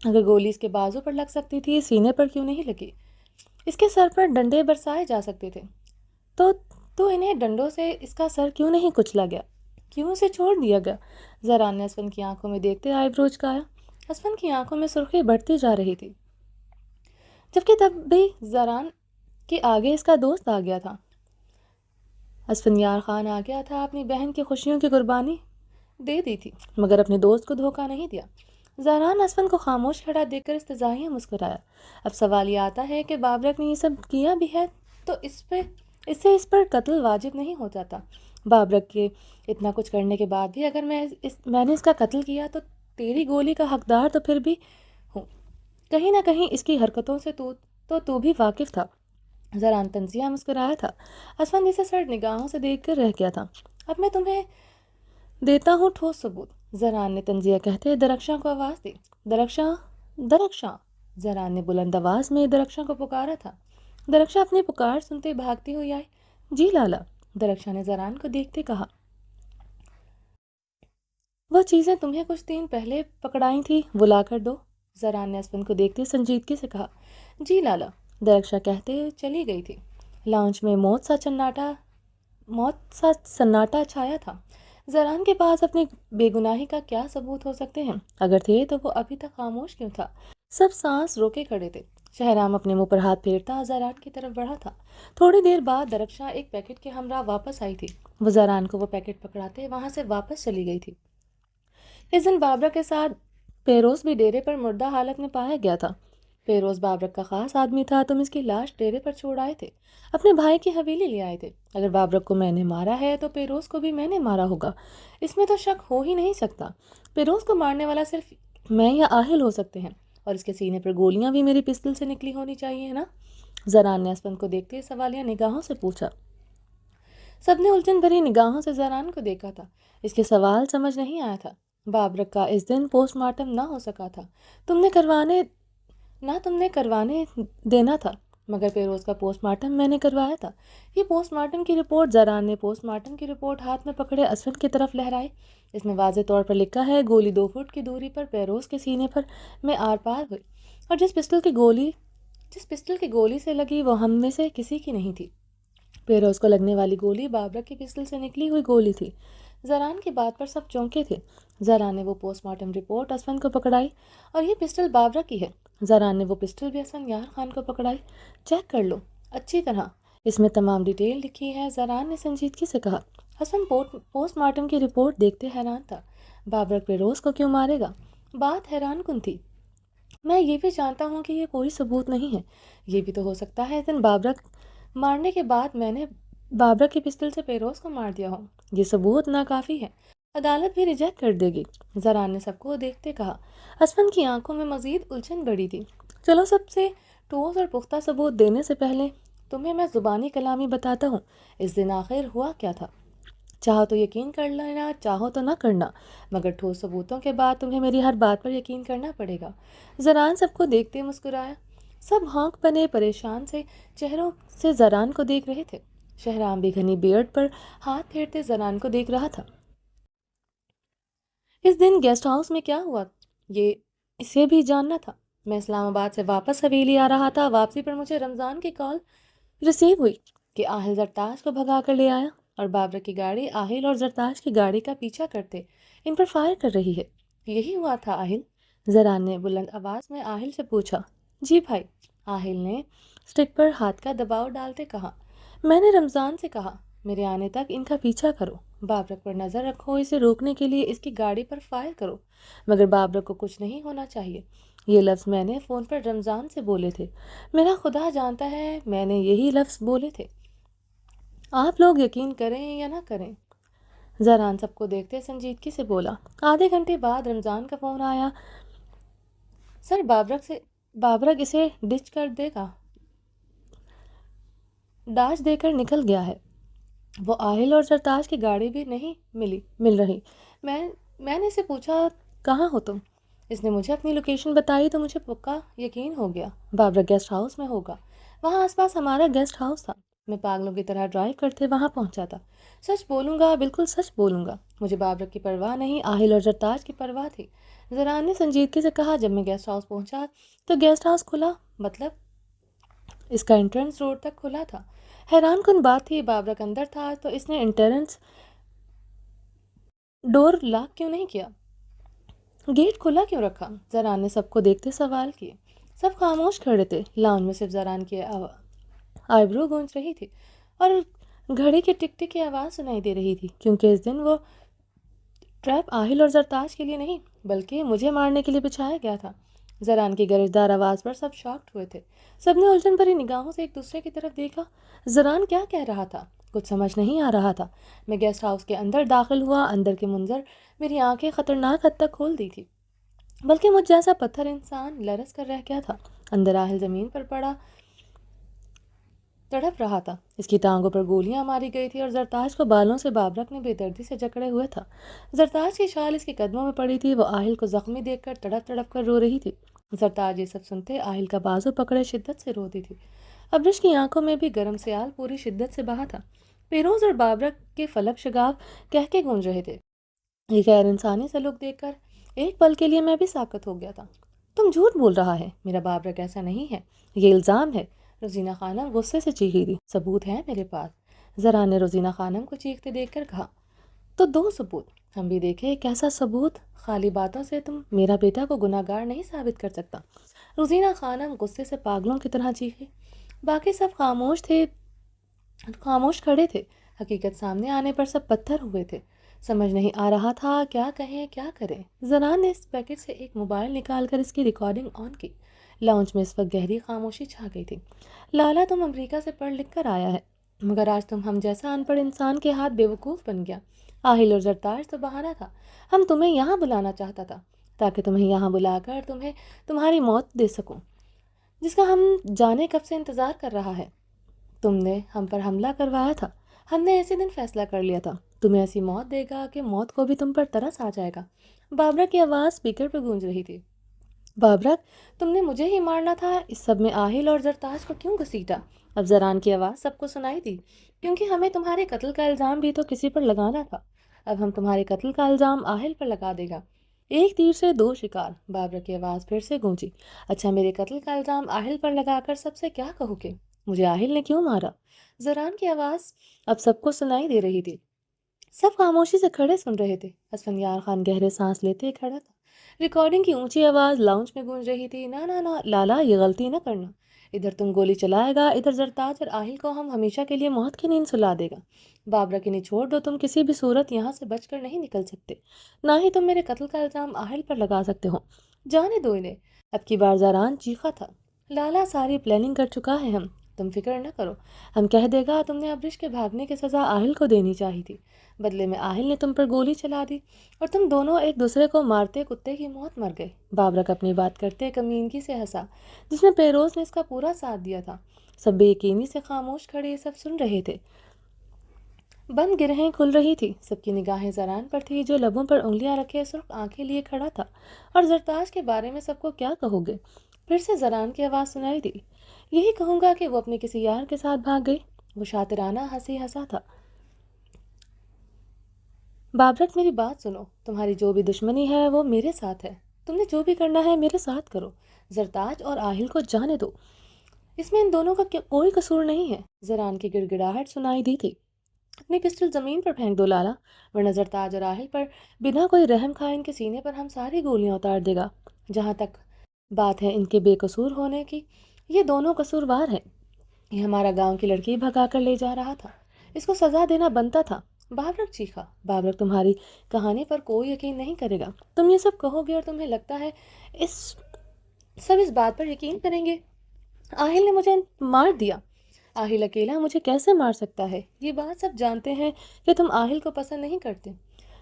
اگر گولی اس کے بازو پر لگ سکتی تھی، سینے پر کیوں نہیں لگی؟ اس کے سر پر ڈنڈے برسائے جا سکتے تھے، تو انہیں ڈنڈوں سے اس کا سر کیوں نہیں کچلا گیا؟ کیوں اسے چھوڑ دیا گیا؟ زران نے اسفن کی آنکھوں میں دیکھتے آئیبرو اچکایا۔ اسفن کی آنکھوں میں سرخی بڑھتی جا رہی تھی، جبکہ تب بھی زران کے آگے اس کا دوست آ گیا تھا۔ اسفندیار خان آ گیا تھا اپنی بہن کی خوشیوں کی قربانی دے دی تھی مگر اپنے دوست کو دھوکہ نہیں دیا۔ زہران اسفند کو خاموش کھڑا دیکھ کر استضاحیہ مسکرایا۔ اب سوال یہ آتا ہے کہ بابرک نے یہ سب کیا بھی ہے تو اس پر قتل واجب نہیں ہو جاتا؟ بابرک کے اتنا کچھ کرنے کے بعد بھی اگر میں نے اس کا قتل کیا تو تیری گولی کا حقدار تو پھر بھی ہوں۔ کہیں نہ کہیں اس کی حرکتوں سے تو بھی واقف تھا۔ زہران تنزیہ مسکرایا تھا۔ اسفند اسے سرد نگاہوں سے دیکھ کر رہ گیا تھا۔ اب میں تمہیں دیتا ہوں ٹھوس ثبوت، زہران نے تنزیہ کہتے درخشاں کو آواز دی۔ درخشاں، درخشاں، زہران نے بلند آواز میں درخشاں کو پکارا تھا۔ درخشاں اپنی پکار سنتے بھاگتی ہوئی آئی۔ جی لالا، درخشاں نے زہران کو دیکھتے کہا۔ وہ چیزیں تمہیں کچھ دن پہلے پکڑائی تھی وہ لا کر دو، زہران نے اسفند کو دیکھتے سنجیدگی سے کہا۔ جی لالا، درخشاں کہتے چلی گئی تھی۔ لاؤنج میں موت سا سناٹا چھایا تھا۔ زہران کے پاس اپنی بے گناہی کا کیا ثبوت ہو سکتے ہیں؟ اگر تھے تو وہ ابھی تک خاموش کیوں تھا؟ سب سانس روکے کھڑے تھے۔ شہرام اپنے منہ پر ہاتھ پھیرتا زہران کی طرف بڑھا تھا۔ تھوڑی دیر بعد درخشاں ایک پیکٹ کے ہمراہ واپس آئی تھی۔ وہ زہران کو وہ پیکٹ پکڑاتے وہاں سے واپس چلی گئی تھی۔ اس دن بابرک کے ساتھ پیروز بھی ڈیرے پر مردہ حالت میں پایا گیا تھا۔ پیروز بابرک کا خاص آدمی تھا، تم اس کی لاش ڈیرے پر چھوڑ آئے تھے، اپنے بھائی کی حویلی لے آئے تھے۔ اگر بابرک کو میں نے مارا ہے تو پیروز کو بھی میں نے مارا ہوگا، اس میں تو شک ہو ہی نہیں سکتا۔ پیروز کو مارنے والا صرف میں یا آہل ہو سکتے ہیں، اور اس کے سینے پر گولیاں بھی میری پستل سے نکلی ہونی چاہیے نا؟ زہران نے اسفند کو دیکھتے سوالیہ نگاہوں سے پوچھا۔ سب نے الجھن بھری نگاہوں سے زہران کو دیکھا تھا۔ اس کے سوال سمجھ نہیں آیا تھا۔ بابرک کا اس دن پوسٹ مارٹم نہ ہو سکا تھا، تم نے کروانے دینا تھا، مگر پیروز کا پوسٹ مارٹم میں نے کروایا تھا۔ یہ پوسٹ مارٹم کی رپورٹ، زہران نے پوسٹ مارٹم کی رپورٹ ہاتھ میں پکڑے اسفند کی طرف لہرائی۔ اس میں واضح طور پر لکھا ہے گولی 2 فٹ کی دوری پر پیروز کے سینے پر میں آر پار ہوئی، اور جس پسٹل کی گولی سے لگی وہ ہم میں سے کسی کی نہیں تھی۔ پیروز کو لگنے والی گولی بابرک کی پسٹل سے نکلی ہوئی گولی تھی۔ زہران کی بات پر سب چونکے تھے۔ زہران نے وہ پوسٹ مارٹم رپورٹ اسفند کو پکڑائی۔ اور یہ پسٹل بابرک کی ہے۔ زہران نے وہ پسٹل بھی اسفند یار خان کو پکڑائی۔ چیک کر لو اچھی طرح، اس میں تمام ڈیٹیل لکھی ہے، زہران نے سنجیدگی سے کہا۔ اسفند پوسٹ مارٹم کی رپورٹ دیکھتے حیران تھا۔ بابرک پیروز کو کیوں مارے گا؟ بات حیران کن تھی۔ میں یہ بھی جانتا ہوں کہ یہ کوئی ثبوت نہیں ہے۔ یہ بھی تو ہو سکتا ہے اس دن بابرک مارنے کے بعد میں نے بابرک کی پسٹل سے پیروز کو مار دیا ہوں۔ یہ ثبوت ناکافی ہے، عدالت بھی ریجیکٹ کر دے گی، زہران نے سب کو دیکھتے کہا۔ اسفند کی آنکھوں میں مزید الجھن بڑھی تھی۔ چلو سب سے ٹھوس اور پختہ ثبوت دینے سے پہلے تمہیں میں زبانی کلامی بتاتا ہوں اس دن آخر ہوا کیا تھا۔ چاہو تو یقین کر لینا، چاہو تو نہ کرنا، مگر ٹھوس ثبوتوں کے بعد تمہیں میری ہر بات پر یقین کرنا پڑے گا۔ زہران سب کو دیکھتے مسکرایا۔ سب ہانک بنے پریشان سے چہروں سے زہران کو دیکھ رہے تھے۔ شہرام بھی گھنی بیئرڈ پر ہاتھ پھیرتے زہران کو دیکھ رہا تھا۔ اس دن گیسٹ ہاؤس میں کیا ہوا یہ اسے بھی جاننا تھا۔ میں اسلام آباد سے واپس حویلی آ رہا تھا۔ واپسی پر مجھے رمضان کی کال ریسیو ہوئی کہ آہل زرتاش کو بھگا کر لے آیا، اور بابرک کی گاڑی آہل اور زرتاش کی گاڑی کا پیچھا کرتے ان پر فائر کر رہی ہے۔ یہی ہوا تھا آہل؟ زہران نے بلند آواز میں آہل سے پوچھا۔ جی بھائی، آہل نے اسٹک پر ہاتھ کا دباؤ ڈالتے کہا۔ میں نے رمضان سے کہا میرے آنے تک ان کا پیچھا کرو، بابرک پر نظر رکھو، اسے روکنے کے لیے اس کی گاڑی پر فائر کرو، مگر بابرک کو کچھ نہیں ہونا چاہیے۔ یہ لفظ میں نے فون پر رمضان سے بولے تھے، میرا خدا جانتا ہے میں نے یہی لفظ بولے تھے۔ آپ لوگ یقین کریں یا نہ کریں۔ زہران سب کو دیکھتے سنجیدگی سے بولا۔ آدھے گھنٹے بعد رمضان کا فون آیا۔ سر، بابرک اسے ڈاج دے کر نکل گیا ہے۔ وہ آہل اور زرتاش کی گاڑی بھی نہیں مل رہی۔ میں نے اسے پوچھا کہاں ہو تم؟ اس نے مجھے اپنی لوکیشن بتائی تو مجھے پکا یقین ہو گیا بابرک گیسٹ ہاؤس میں ہوگا۔ وہاں آس پاس ہمارا گیسٹ ہاؤس تھا، میں پاگلوں کی طرح ڈرائیو کرتے وہاں پہنچا تھا۔ سچ بولوں گا، بالکل سچ بولوں گا، مجھے بابرک کی پرواہ نہیں، آہل اور زرتاش کی پرواہ تھی۔ زہران نے سنجیدگی سے کہا۔ جب میں گیسٹ ہاؤس پہنچا تو گیسٹ ہاؤس کھلا، مطلب اس کا انٹرنس روڈ تک کھلا تھا۔ حیران کن بات تھی، بابرک اندر تھا تو اس نے انٹرنس ڈور لاک کیوں نہیں کیا؟ گیٹ کھلا کیوں رکھا؟ زہران نے سب کو دیکھتے سوال کیے۔ سب خاموش کھڑے تھے۔ لاؤنج میں صرف زہران کی آئی برو گونج رہی تھی اور گھڑی کے ٹک ٹک کی آواز سنائی دے رہی تھی، کیونکہ اس دن وہ ٹریپ آہل اور زرتاج کے لیے نہیں بلکہ مجھے مارنے کے لیے بچھایا گیا تھا۔ زران کی گرجدار آواز پر سب شاکڈ ہوئے تھے۔ سب نے الجھن بھری نگاہوں سے ایک دوسرے کی طرف دیکھا۔ زران کیا کہہ رہا تھا؟ کچھ سمجھ نہیں آ رہا تھا۔ میں گیسٹ ہاؤس کے اندر داخل ہوا۔ اندر کے منظر میری آنکھیں خطرناک حد تک کھول دی تھی، بلکہ مجھ جیسا پتھر انسان لرز کر رہ گیا تھا۔ اندر آہل زمین پر پڑا تڑپ رہا تھا۔ اس کی ٹانگوں پر گولیاں ماری گئی تھی اور زرتاج کو بالوں سے بابرک نے بے دردی سے جکڑے ہوئے تھا۔ زرتاج کی شال اس کے قدموں میں پڑی تھی۔ وہ آہل کو زخمی دیکھ کر تڑپ تڑپ کر رو رہی تھی۔ زرتاج یہ سب سنتے آہل کا بازو پکڑے شدت سے روتی تھی۔ ابرش کی آنکھوں میں بھی گرم سیال پوری شدت سے بہا تھا۔ پیروز اور بابرک کے فلک شگاف کہہ کے گونج رہے تھے۔ یہ غیر انسانی سلوک دیکھ کر ایک پل کے لیے میں بھی ساکت ہو گیا تھا۔ تم جھوٹ بول رہا ہے، میرا بابرک ایسا نہیں ہے، یہ الزام ہے، روزینہ خانم غصے سے چیخی تھی۔ ثبوت ہے میرے پاس، زرا نے روزینہ خانم کو چیختے دیکھ کر کہا۔ تو دو ثبوت، ہم بھی دیکھیں کیسا ثبوت؟ خالی باتوں سے تم میرا بیٹا کو گناہ گار نہیں ثابت کر سکتا، روزینہ خانم غصے سے پاگلوں کی طرح چیخی۔ باقی سب خاموش کھڑے تھے۔ حقیقت سامنے آنے پر سب پتھر ہوئے تھے۔ سمجھ نہیں آ رہا تھا کیا کہیں کیا کریں۔ زران نے اس پیکٹ سے ایک موبائل نکال کر اس کی ریکارڈنگ آن کی۔ لاؤنج میں اس وقت گہری خاموشی چھا گئی تھی۔ لالا تم امریکہ سے پڑھ لکھ کر آیا ہے، مگر آج تم ہم جیسا ان پڑھ انسان کے ہاتھ بیوقوف بن گیا۔ آہل اور زرتاج تو بہانہ تھا، ہم تمہیں یہاں بلانا چاہتا تھا تاکہ تمہیں یہاں بلا کر تمہیں تمہاری موت دے سکوں، جس کا ہم جانے کب سے انتظار کر رہا ہے۔ تم نے ہم پر حملہ کروایا تھا، ہم نے ایسے دن فیصلہ کر لیا تھا تمہیں ایسی موت دے گا کہ موت کو بھی تم پر ترس آ جائے گا۔ بابرک کی آواز اسپیکر پہ گونج رہی تھی۔ بابرک، تم نے مجھے ہی مارنا تھا، اس سب میں آہل اور زرتاج کو کیوں گھسیٹا؟ اب زران کی آواز سب کو سنائی دی، کیونکہ ہمیں تمہارے قتل کا الزام بھی تو کسی پر لگانا تھا۔ اب ہم تمہارے قتل کا الزام آہل پر لگا دے گا۔ ایک تیر سے دو شکار، بابرک کی آواز پھر سے گونجی۔ اچھا، میرے قتل کا الزام آہل پر لگا کر سب سے کیا کہو گے؟ مجھے آہل نے کیوں مارا؟ زران کی آواز اب سب کو سنائی دے رہی تھی۔ سب خاموشی سے کھڑے سن رہے تھے۔ اسفندیار خان گہرے سانس لیتے کھڑا تھا۔ ریکارڈنگ کی اونچی آواز لاؤنج میں گونج رہی تھی۔ نہ نہ نہ لالا، یہ غلطی نہ کرنا، ادھر تم گولی چلائے گا، ادھر زرتاج اور آہل کو ہم ہمیشہ کے لیے موت کی نیند سلا دے گا۔ بابرک انہیں چھوڑ دو، تم کسی بھی صورت یہاں سے بچ کر نہیں نکل سکتے، نہ ہی تم میرے قتل کا الزام آہل پر لگا سکتے ہو۔ جانے دو انہیں۔ اب کی بار زران چیخا تھا۔ لالا، ساری پلاننگ کر چکا ہے ہم، تم فکر نہ کرو۔ ہم کہہ دے گا تم نے ابرش کے بھاگنے کی سزا آہل کو دینی چاہی تھی، بدلے میں آہل نے تم پر گولی چلا دی اور تم دونوں ایک دوسرے کو مارتے کتے کی موت مر گئے۔ بابرک اپنی بات کرتے کمینگی سے ہنسا، جس میں پیروز نے اس کا پورا ساتھ دیا تھا۔ سب بے یقینی سے خاموش کھڑے سب سن رہے تھے۔ بند گرہیں کھل رہی تھی۔ سب کی نگاہیں زران پر تھی، جو لبوں پر انگلیاں رکھے سرخ آنکھیں لیے کھڑا تھا۔ اور زرتاج کے بارے میں سب کو کیا کہو گے؟ پھر سے زران کی آواز سنائی دی۔ یہی کہوں گا کہ وہ اپنے کسی یار کے ساتھ بھاگ گئی۔ وہ شاطرانہ ہنسی ہنسا تھا۔ بابرک، میری بات سنو، تمہاری جو بھی دشمنی ہے وہ میرے ساتھ ہے، تم نے جو بھی کرنا ہے میرے ساتھ کرو۔ زرتاج اور آہل کو جانے دو، اس میں ان دونوں کا کوئی قصور نہیں ہے۔ زران کی گڑ گڑاہٹ سنائی دی تھی۔ اپنی پسٹل زمین پر پھینک دو لالا، ورنہ زرتاج اور آہل پر بنا کوئی رحم کھائے ان کے سینے پر ہم ساری گولیاں اتار دے گا۔ جہاں تک بات ہے ان کے بے قصور ہونے کی، یہ دونوں قصوروار ہیں۔ یہ ہمارا گاؤں کی لڑکی بھگا کر لے جا رہا تھا، اس کو سزا دینا بنتا تھا۔ بابرک چیخا۔ بابرک، تمہاری کہانی پر کوئی یقین نہیں کرے گا، تم یہ سب کہو گے اور تمہیں لگتا ہے سب اس بات پر یقین کریں گے؟ آہل نے مجھے مار دیا، آہل اکیلا مجھے کیسے مار سکتا ہے؟ یہ بات سب جانتے ہیں کہ تم آہل کو پسند نہیں کرتے،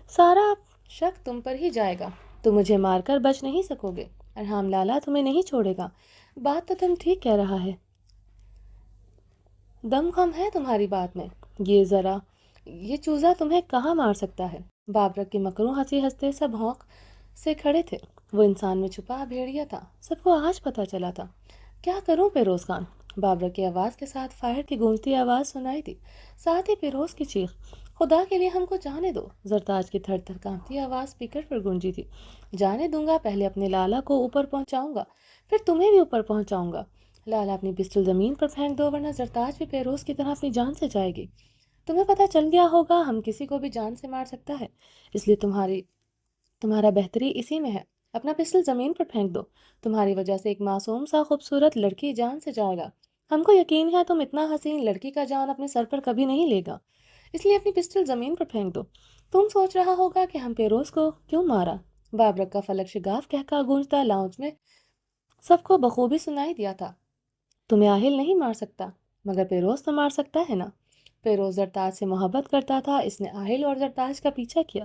سارا شک تم پر ہی جائے گا، تم مجھے مار کر بچ نہیں سکو گے۔ ارحام لالا تمہیں نہیں چھوڑے گا۔ بات تو تم ٹھیک کہہ رہا ہے، دم خم ہے تمہاری بات میں، یہ چوزا تمہیں کہاں مار سکتا ہے؟ بابرک کی مکروں ہنسی ہنستے سب ہونک سے کھڑے تھے۔ وہ انسان میں چھپا بھیڑیا تھا، سب کو آج پتہ چلا تھا۔ کیا کروں پیروز خان؟ بابرک کی آواز کے ساتھ فائر کی گونجتی آواز سنائی دی، ساتھ ہی پیروز کی چیخ، خدا کے لیے ہم کو جانے دو۔ زرتاج کی تھر تھر کانپتی آواز اسپیکر پر گونجی تھی۔ جانے دوں گا، پہلے اپنے لالا کو اوپر پہنچاؤں گا، پھر تمہیں بھی اوپر پہنچاؤں گا۔ لالا، اپنی پسٹل زمین پر پھینک دو، ورنہ زرتاج بھی پیروز کی طرح اپنی جان سے جائے گی۔ تمہیں پتہ چل گیا ہوگا ہم کسی کو بھی جان سے مار سکتا ہے، اس لیے تمہارا بہتری اسی میں ہے، اپنا پسٹل زمین پر پھینک دو۔ تمہاری وجہ سے ایک معصوم سا خوبصورت لڑکی جان سے جائے گا، ہم کو یقین ہے تم اتنا حسین لڑکی کا جان اپنے سر پر کبھی نہیں لے گا، اس لیے اپنی پسٹل زمین پر پھینک دو۔ تم سوچ رہا ہوگا کہ ہم پیروز کو کیوں مارا؟ بابرک کا فلک شگاف کہکا گونجتا لاؤنج میں سب کو بخوبی سنائی دیا تھا۔ تمہیں آہل نہیں مار سکتا، مگر پیروز تو مار سکتا ہے نا۔ پیروز زرتاج سے محبت کرتا تھا، اس نے آہل اور زرتاج کا پیچھا کیا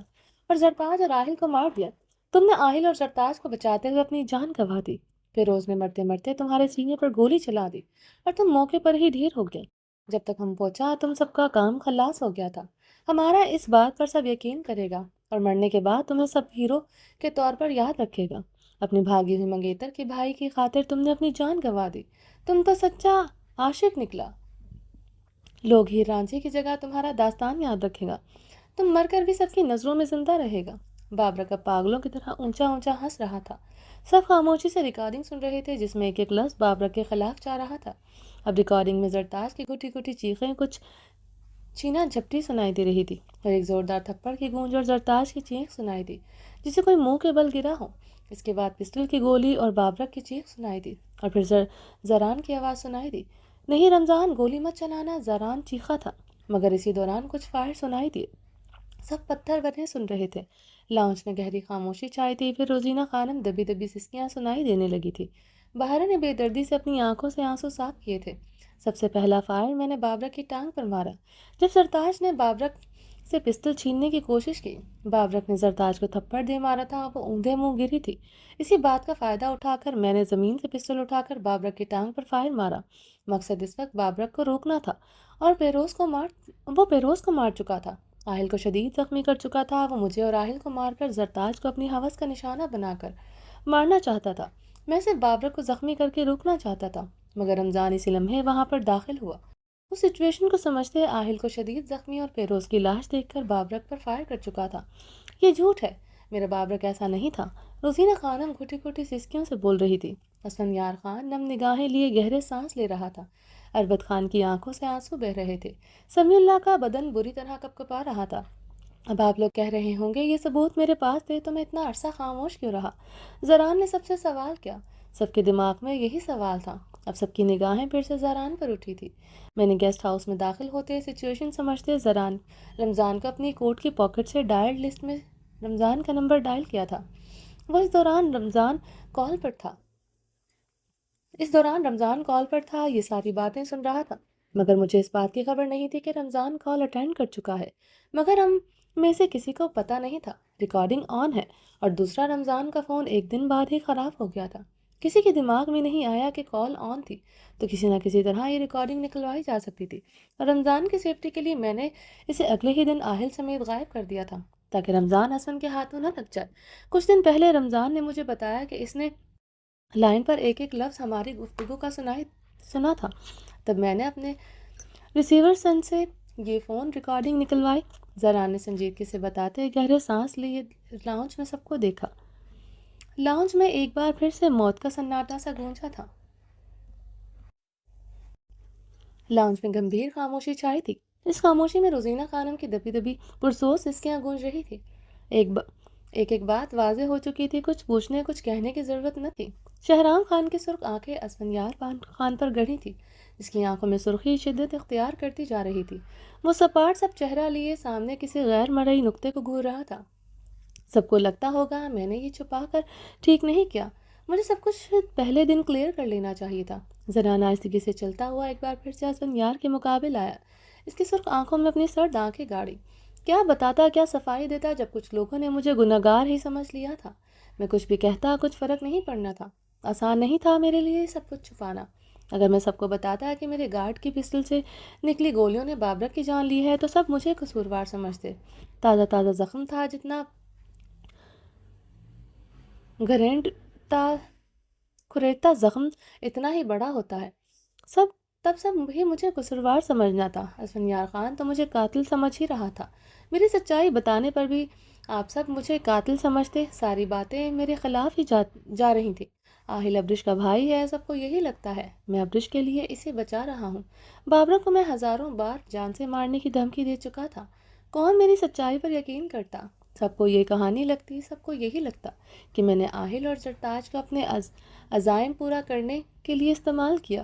اور زرتاج اور آہل کو مار دیا۔ تم نے آہل اور زرتاج کو بچاتے ہوئے اپنی جان گنوا دی۔ پیروز نے مرتے مرتے تمہارے سینے پر گولی چلا دی اور تم موقع پر ہی ڈھیر ہو گئے۔ جب تک ہم پہنچا تم سب کا کام خلاص ہو گیا تھا۔ ہمارا اس بات پر سب یقین کرے گا اور مرنے کے بعد تمہیں سب ہیرو کے طور پر یاد رکھے گا۔ اپنی بھاگی ہوئی منگیتر کے بھائی کی خاطر تم نے اپنی جان گنوا دی۔ تم تو سچا عاشق نکلا۔ لوگ ہیر رانجھی کی جگہ تمہارا داستان یاد رکھے گا۔ تم مر کر بھی سب کی نظروں میں زندہ رہے گا۔ بابرک اب پاگلوں کی طرح اونچا اونچا ہنس رہا تھا۔ سب خاموشی سے ریکارڈنگ سن رہے تھے جس میں ایک ایک لفظ بابرک کے خلاف جا رہا تھا۔ اب ریکارڈنگ میں زرتاج کی گھٹی گھٹی چیخیں، کچھ چینا جھپٹی سنائی دے رہی تھی اور ایک زوردار تھپڑ کی گونج اور زرتاج کی چیخ سنائی دی جسے کوئی منہ کے بل گرا ہو۔ اس کے بعد پسٹل کی گولی اور بابرک کی چیخ سنائی دی اور پھر زران کی آواز سنائی دی، نہیں رمضان گولی مت چلانا۔ زران چیخا تھا مگر اسی دوران کچھ فائر سنائی دیے۔ سب پتھر بنے سن رہے تھے۔ لاؤنج میں گہری خاموشی چھائی تھی۔ پھر روزینہ خانم دبی دبی سسکیاں سنائی دینے لگی تھی۔ باہر نے بے دردی سے اپنی آنکھوں سے آنسو صاف کیے تھے۔ سب سے پہلا فائر میں نے بابرک کی ٹانگ پر مارا۔ جب زرتاج نے بابرک سے پسٹل چھیننے کی کوشش کی، بابرک نے زرتاج کو تھپڑ دے مارا تھا، وہ اوندھے منہ گری تھی۔ اسی بات کا فائدہ اٹھا کر میں نے زمین سے پسٹل اٹھا کر بابرک کی ٹانگ پر فائر مارا۔ مقصد اس وقت بابرک کو روکنا تھا اور پیروز کو مار چکا تھا، آہل کو شدید زخمی کر چکا تھا۔ وہ مجھے اور آہل کو مار کر زرتاج کو اپنی ہوس کا نشانہ بنا کر مارنا چاہتا تھا۔ میں صرف بابرک کو زخمی کر کے روکنا چاہتا تھا، مگر رمضان اسی لمحے وہاں پر داخل ہوا۔ اس سچویشن کو سمجھتے آہل کو شدید زخمی اور پیروز کی لاش دیکھ کر بابرک پر فائر کر چکا تھا۔ یہ جھوٹ ہے، میرا بابرک ایسا نہیں تھا۔ روزینہ خانم گھٹی گھٹی سسکیوں سے بول رہی تھی۔ اسفندیار خان نم نگاہیں لیے گہرے سانس لے رہا تھا۔ اربد خان کی آنکھوں سے آنسو بہہ رہے تھے۔ سمیع اللہ کا بدن بری طرح کپکپا رہا تھا۔ اب آپ لوگ کہہ رہے ہوں گے یہ ثبوت میرے پاس تھے تو میں اتنا عرصہ خاموش کیوں رہا؟ زران نے سب سے سوال کیا۔ سب کے دماغ میں یہی سوال تھا۔ اب سب کی نگاہیں پھر سے زران پر اٹھی تھی۔ میں نے گیسٹ ہاؤس میں داخل ہوتے سچویشن سمجھتے رمضان کو اپنی کوٹ کی پاکٹ سے ڈائل لسٹ میں رمضان کا نمبر ڈائل کیا تھا۔ وہ اس دوران رمضان کال پر تھا، یہ ساری باتیں سن رہا تھا، مگر مجھے اس بات کی خبر نہیں تھی کہ رمضان کال اٹینڈ کر چکا ہے۔ مگر ہم میں سے کسی کو پتہ نہیں تھا ریکارڈنگ آن ہے، اور دوسرا رمضان کا فون ایک دن بعد ہی خراب ہو گیا تھا۔ کسی کے دماغ میں نہیں آیا کہ کال آن تھی تو کسی نہ کسی طرح یہ ریکارڈنگ نکلوائی جا سکتی تھی، اور رمضان کی سیفٹی کے لیے میں نے اسے اگلے ہی دن آہل سمیت غائب کر دیا تھا تاکہ رمضان اسفند کے ہاتھوں نہ لگ جائے۔ کچھ دن پہلے رمضان نے مجھے بتایا کہ اس نے لائن پر ایک ایک لفظ ہماری گفتگو کا سنا تھا۔ تب میں نے اپنے ریسیور سن سے یہ فون ریکارڈنگ نکلوائی۔ زران نے سنجیدگی سے بتاتے گہرے سانس لیے لاؤنج میں سب کو دیکھا۔ لاؤنج میں ایک بار پھر سے موت کا سناٹا سا گونجا تھا۔ لاؤنج میں گمبھیر خاموشی چھائی تھی۔ اس خاموشی میں روزینہ خانم کی دبی دبی پرسوس سسکیاں گونج رہی تھی۔ ایک بات واضح ہو چکی تھی، کچھ پوچھنے کچھ کہنے کی ضرورت نہ تھی۔ شہرام خان کی سرخ آنکھیں اسفندیار خان پر گڑی تھی، جس کی آنکھوں میں سرخی شدت اختیار کرتی جا رہی تھی۔ وہ سپاٹ سب چہرہ لیے سامنے کسی غیر مرئی نقطے کو گھور رہا تھا۔ سب کو لگتا ہوگا میں نے یہ چھپا کر ٹھیک نہیں کیا، مجھے سب کچھ پہلے دن کلیئر کر لینا چاہیے تھا۔ زران آہستگی سے چلتا ہوا ایک بار پھر سے اسفندیار کے مقابل آیا۔ اس کی سرخ آنکھوں میں اپنی سرد آنکھیں گاڑی۔ کیا بتاتا، کیا صفائی دیتا جب کچھ لوگوں نے مجھے گنہگار ہی سمجھ لیا تھا۔ میں کچھ بھی کہتا کچھ فرق نہیں پڑنا تھا۔ آسان نہیں تھا میرے لیے سب کچھ چھپانا۔ اگر میں سب کو بتاتا کہ میرے گارڈ کی پسٹل سے نکلی گولیوں نے بابرک کی جان لی ہے تو سب مجھے قصوروار سمجھتے۔ تازہ زخم تھا، جتنا کھریدتا زخم اتنا ہی بڑا ہوتا ہے۔ تب سب بھی مجھے قصوروار سمجھنا تھا۔ اسفندیار خان تو مجھے قاتل سمجھ ہی رہا تھا۔ میری سچائی بتانے پر بھی آپ سب مجھے قاتل سمجھتے۔ ساری باتیں میرے خلاف ہی جا رہی تھیں۔ آہل ابرش کا بھائی ہے، سب کو یہی لگتا ہے۔ میں ابرش کے لیے اسے بچا رہا ہوں۔ بابرک کو میں ہزاروں بار جان سے مارنے کی دھمکی دے چکا تھا۔ کون میری سچائی پر یقین کرتا؟ سب کو یہ کہانی لگتی، سب کو یہی لگتا کہ میں نے آہل اور زرتاج کو اپنے عزائم پورا کرنے کے لیے استعمال کیا۔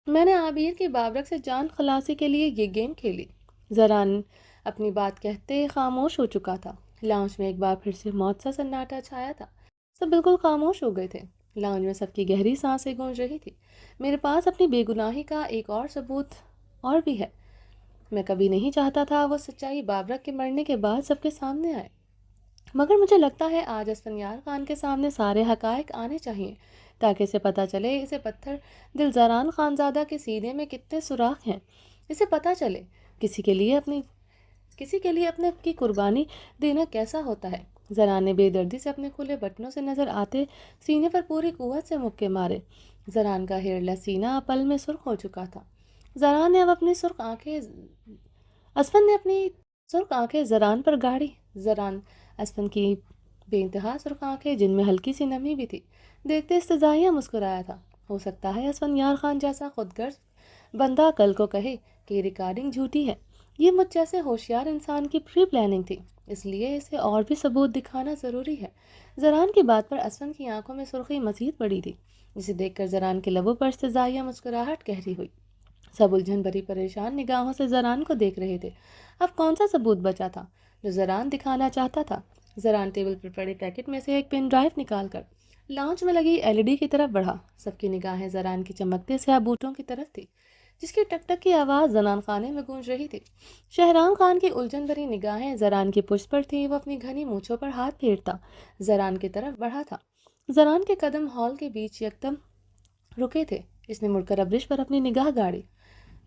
میں نے عابیر کی بابرک سے جان خلاصی کے لیے یہ گیم کھیلی۔ زران اپنی بات کہتے خاموش ہو چکا تھا۔ لاؤنج میں ایک بار پھر سے موت سا سناٹا چھایا تھا۔ سب بالکل خاموش ہو گئے تھے۔ لاؤنج میں سب کی گہری سانسیں گونج رہی تھی۔ میرے پاس اپنی بے گناہی کا ایک اور ثبوت اور بھی ہے۔ میں کبھی نہیں چاہتا تھا وہ سچائی بابرک کے مرنے کے بعد سب کے سامنے آئے، مگر مجھے لگتا ہے آج اسفندیار خان کے سامنے سارے حقائق آنے چاہیے، تاکہ اسے پتہ چلے اسے پتھر دل زران خانزادہ کے سینے میں کتنے سوراخ ہیں۔ اسے پتہ چلے کسی کے لیے اپنے کی قربانی دینا کیسا ہوتا ہے۔ زران نے بے دردی سے اپنے کھلے بٹنوں سے نظر آتے سینے پر پوری قوت سے مکے مارے۔ زران کا ہیرلس سینہ پل میں سرخ ہو چکا تھا۔ زران نے اب اپنی سرخ آنکھیں اسفند نے اپنی سرخ آنکھیں زران پر گاڑی۔ زران اسفند کی بے انتہا سرخ آنکھیں، جن میں ہلکی سی نمی بھی تھی، دیکھتے استزائیہ مسکرایا تھا۔ ہو سکتا ہے اسفندیار خان جیسا خود غرض بندہ کل کو کہے کہ یہ ریکارڈنگ جھوٹی ہے۔ یہ مجھ جیسے ہوشیار انسان کی پری پلاننگ تھی، اس لیے اسے اور بھی ثبوت دکھانا ضروری ہے۔ زران کی بات پر اسفند کی آنکھوں میں سرخی مزید بڑی تھی، جسے دیکھ کر زران کے لبوں پر استزائیہ مسکراہٹ گہری ہوئی۔ سب الجھن بھری پریشان نگاہوں سے زران کو دیکھ رہے تھے۔ اب کون سا ثبوت بچا تھا جو زران دکھانا چاہتا تھا؟ زران ٹیبل پر پڑے پیکٹ میں سے ایک پن ڈرائیو نکال کر لاؤنج میں لگی ایل ای ڈی کی طرف بڑھا۔ سب کی نگاہیں زران کی چمکتے سیاہ بوٹوں کی طرف تھی، جس کی ٹک ٹک کی آواز زنان خانے میں گونج رہی تھی۔ شہرام خان کی الجھن بھری نگاہیں زران کی پشت پر تھیں۔ وہ اپنی گھنی مونچھوں پر ہاتھ پھیرتا زران کی طرف بڑھا تھا۔ زران کے قدم ہال کے بیچ یکدم رکے تھے۔ اس نے مڑ کر ابرش پر اپنی نگاہ گاڑی،